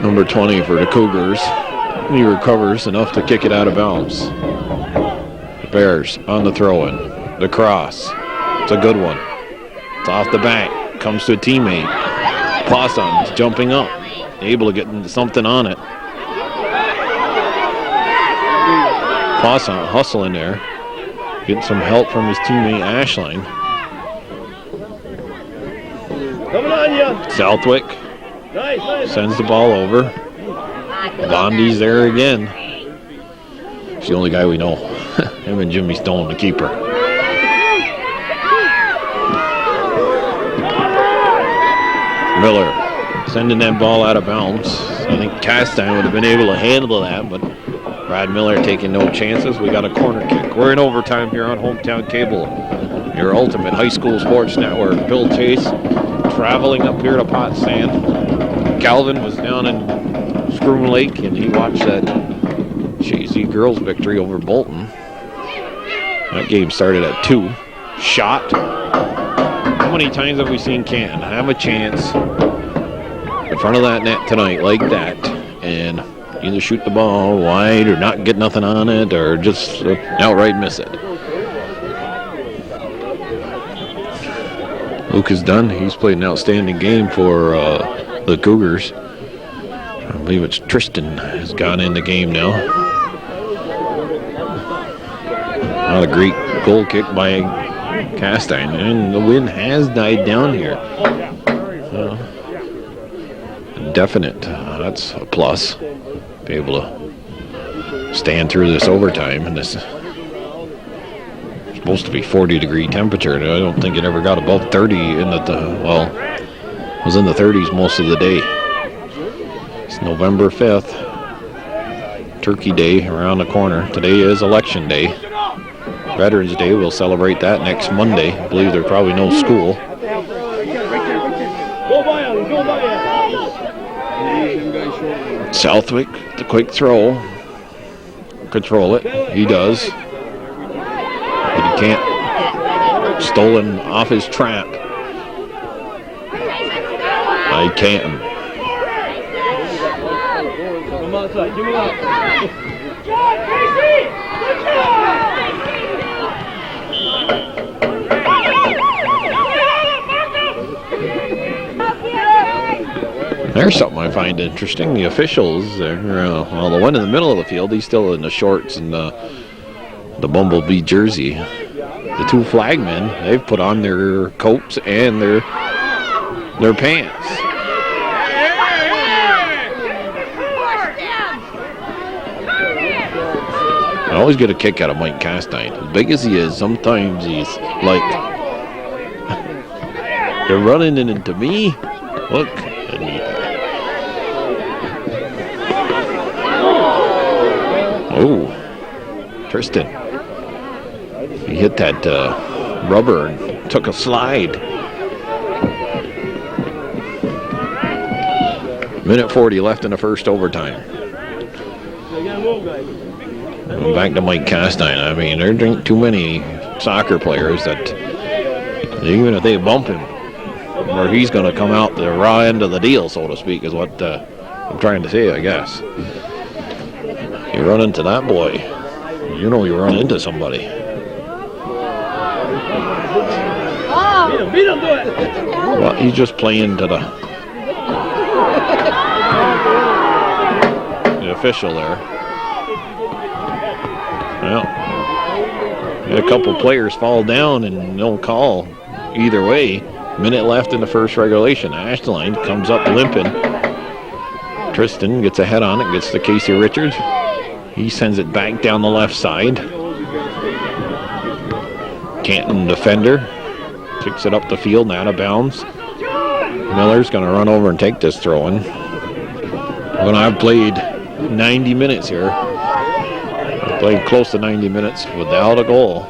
number 20 for the Cougars. He recovers enough to kick it out of bounds. The Bears on the throw-in. The cross. It's a good one. It's off the back. Comes to a teammate. Possum's jumping up. Able to get something on it. Possum hustling there. Getting some help from his teammate Ashline. Coming on, you. Southwick sends the ball over. Bondi's there again. He's the only guy we know. Him and Jimmy Stone, the keeper. Miller sending that ball out of bounds. I think Castine would have been able to handle that, but Brad Miller taking no chances. We got a corner kick. We're in overtime here on Hometown Cable, your ultimate high school sports network. Bill Chase traveling up here to Potsdam. Calvin was down in Scroom Lake, and he watched that Shazy girls victory over Bolton. That game started at 2. Shot. How many times have we seen Canton have a chance in front of that net tonight like that, and either shoot the ball wide or not get nothing on it, or just outright miss it? Luke is done. He's played an outstanding game for the Cougars. I believe it's Tristan has gone in the game now. Not a great goal kick by Castine, and the wind has died down here. Definite. That's a plus. Be able to stand through this overtime, and this is supposed to be 40-degree temperature. I don't think it ever got above 30 in it was in the 30s most of the day. It's November 5th. Turkey Day around the corner. Today is Election Day. Veterans Day, we'll celebrate that next Monday. I believe there's probably no school. Southwick, the quick throw. Control it. He does. But he can't. Stolen off his trap by Canton. There's something I find interesting. The officials, the one in the middle of the field, he's still in the shorts and the Bumblebee jersey. The two flagmen, they've put on their coats and their pants. I always get a kick out of Mike Castine. As big as he is, sometimes he's like, they're running into me. Look. Oh, Tristan. He hit that rubber and took a slide. Minute 40 left in the first overtime. Back to Mike Castine. I mean, there aren't too many soccer players that, even if they bump him, or he's going to come out the raw end of the deal, so to speak, is what I'm trying to say, I guess. You run into that boy, you know you run into somebody. Well, he's just playing to the official there. Well, a couple players fall down and no call either way. Minute left in the first regulation. Ashline comes up limping. Tristan gets a head on it, gets to Casey Richards. He sends it back down the left side. Canton defender kicks it up the field and out of bounds. Miller's going to run over and take this throw in. When I've played 90 minutes here, I've played close to 90 minutes without a goal.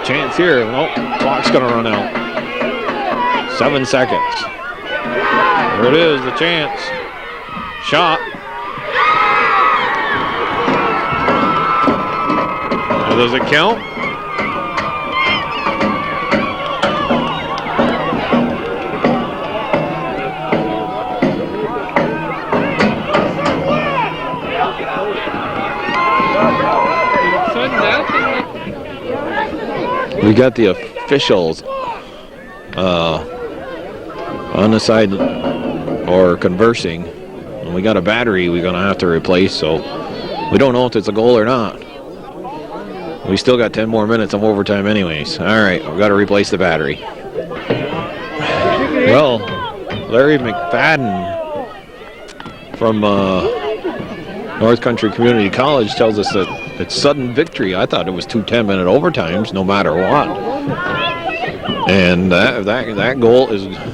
Chance here. Well, clock's going to run out. 7 seconds. There it is, the chance. Shot. Does it count? We got the officials on the side or conversing, and we got a battery we're going to have to replace, so we don't know if it's a goal or not. We still got 10 more minutes of overtime anyways. All right, we've got to replace the battery. Well, Larry McFadden from North Country Community College tells us that it's sudden victory. I thought it was 2 10-minute overtimes, no matter what. And that goal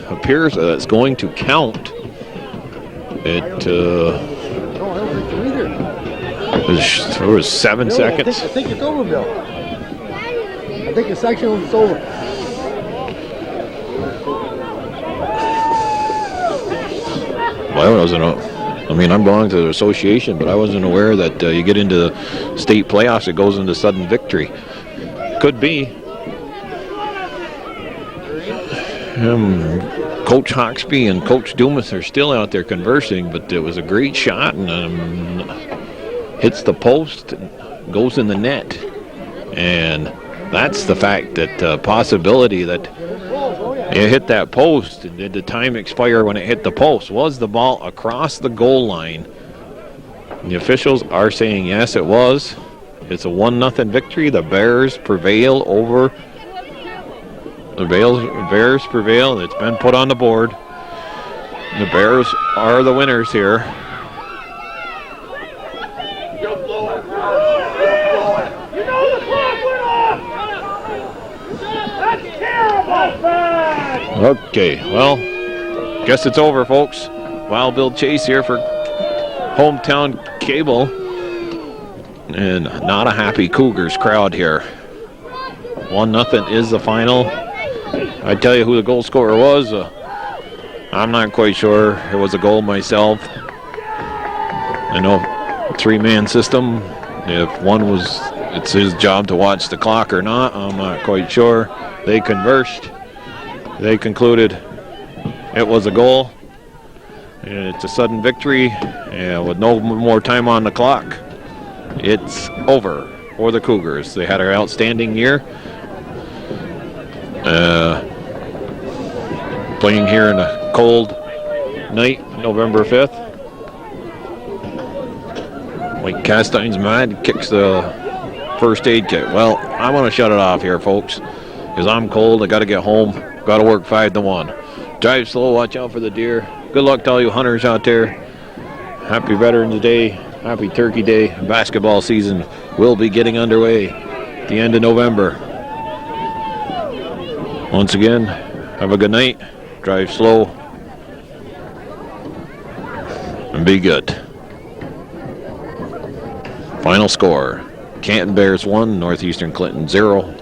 appears that it's going to count. It was 7 seconds. I think it's over, Bill. I think the section is over. Well, I wasn't. I mean, I belong to the association, but I wasn't aware that you get into the state playoffs, it goes into sudden victory. Could be. Coach Hawksby and Coach Dumas are still out there conversing, but it was a great shot and hits the post, goes in the net. And that's the fact that possibility that it hit that post. And did the time expire when it hit the post? Was the ball across the goal line? The officials are saying yes, it was. It's a 1-0 victory. The Bears prevail over. The Bears prevail. It's been put on the board. The Bears are the winners here. Okay, well, guess it's over, folks. Wild Bill Chase here for Hometown Cable. And not a happy Cougars crowd here. 1-0 is the final. I tell you who the goal scorer was. I'm not quite sure. It was a goal myself. I know 3-man system. If one was, it's his job to watch the clock or not. I'm not quite sure. They conversed. They concluded it was a goal. And it's a sudden victory. And with no more time on the clock, it's over for the Cougars. They had an outstanding year. Playing here in a cold night, November 5th. Mike Castine's mad, kicks the first aid kit. Well, I'm going to shut it off here, folks, because I'm cold. I got to get home. Got to work 5 to 1. Drive slow, watch out for the deer. Good luck to all you hunters out there. Happy Veterans Day, happy Turkey Day. Basketball season will be getting underway at the end of November. Once again, have a good night. Drive slow. And be good. Final score. Canton Bears 1, Northeastern Clinton 0.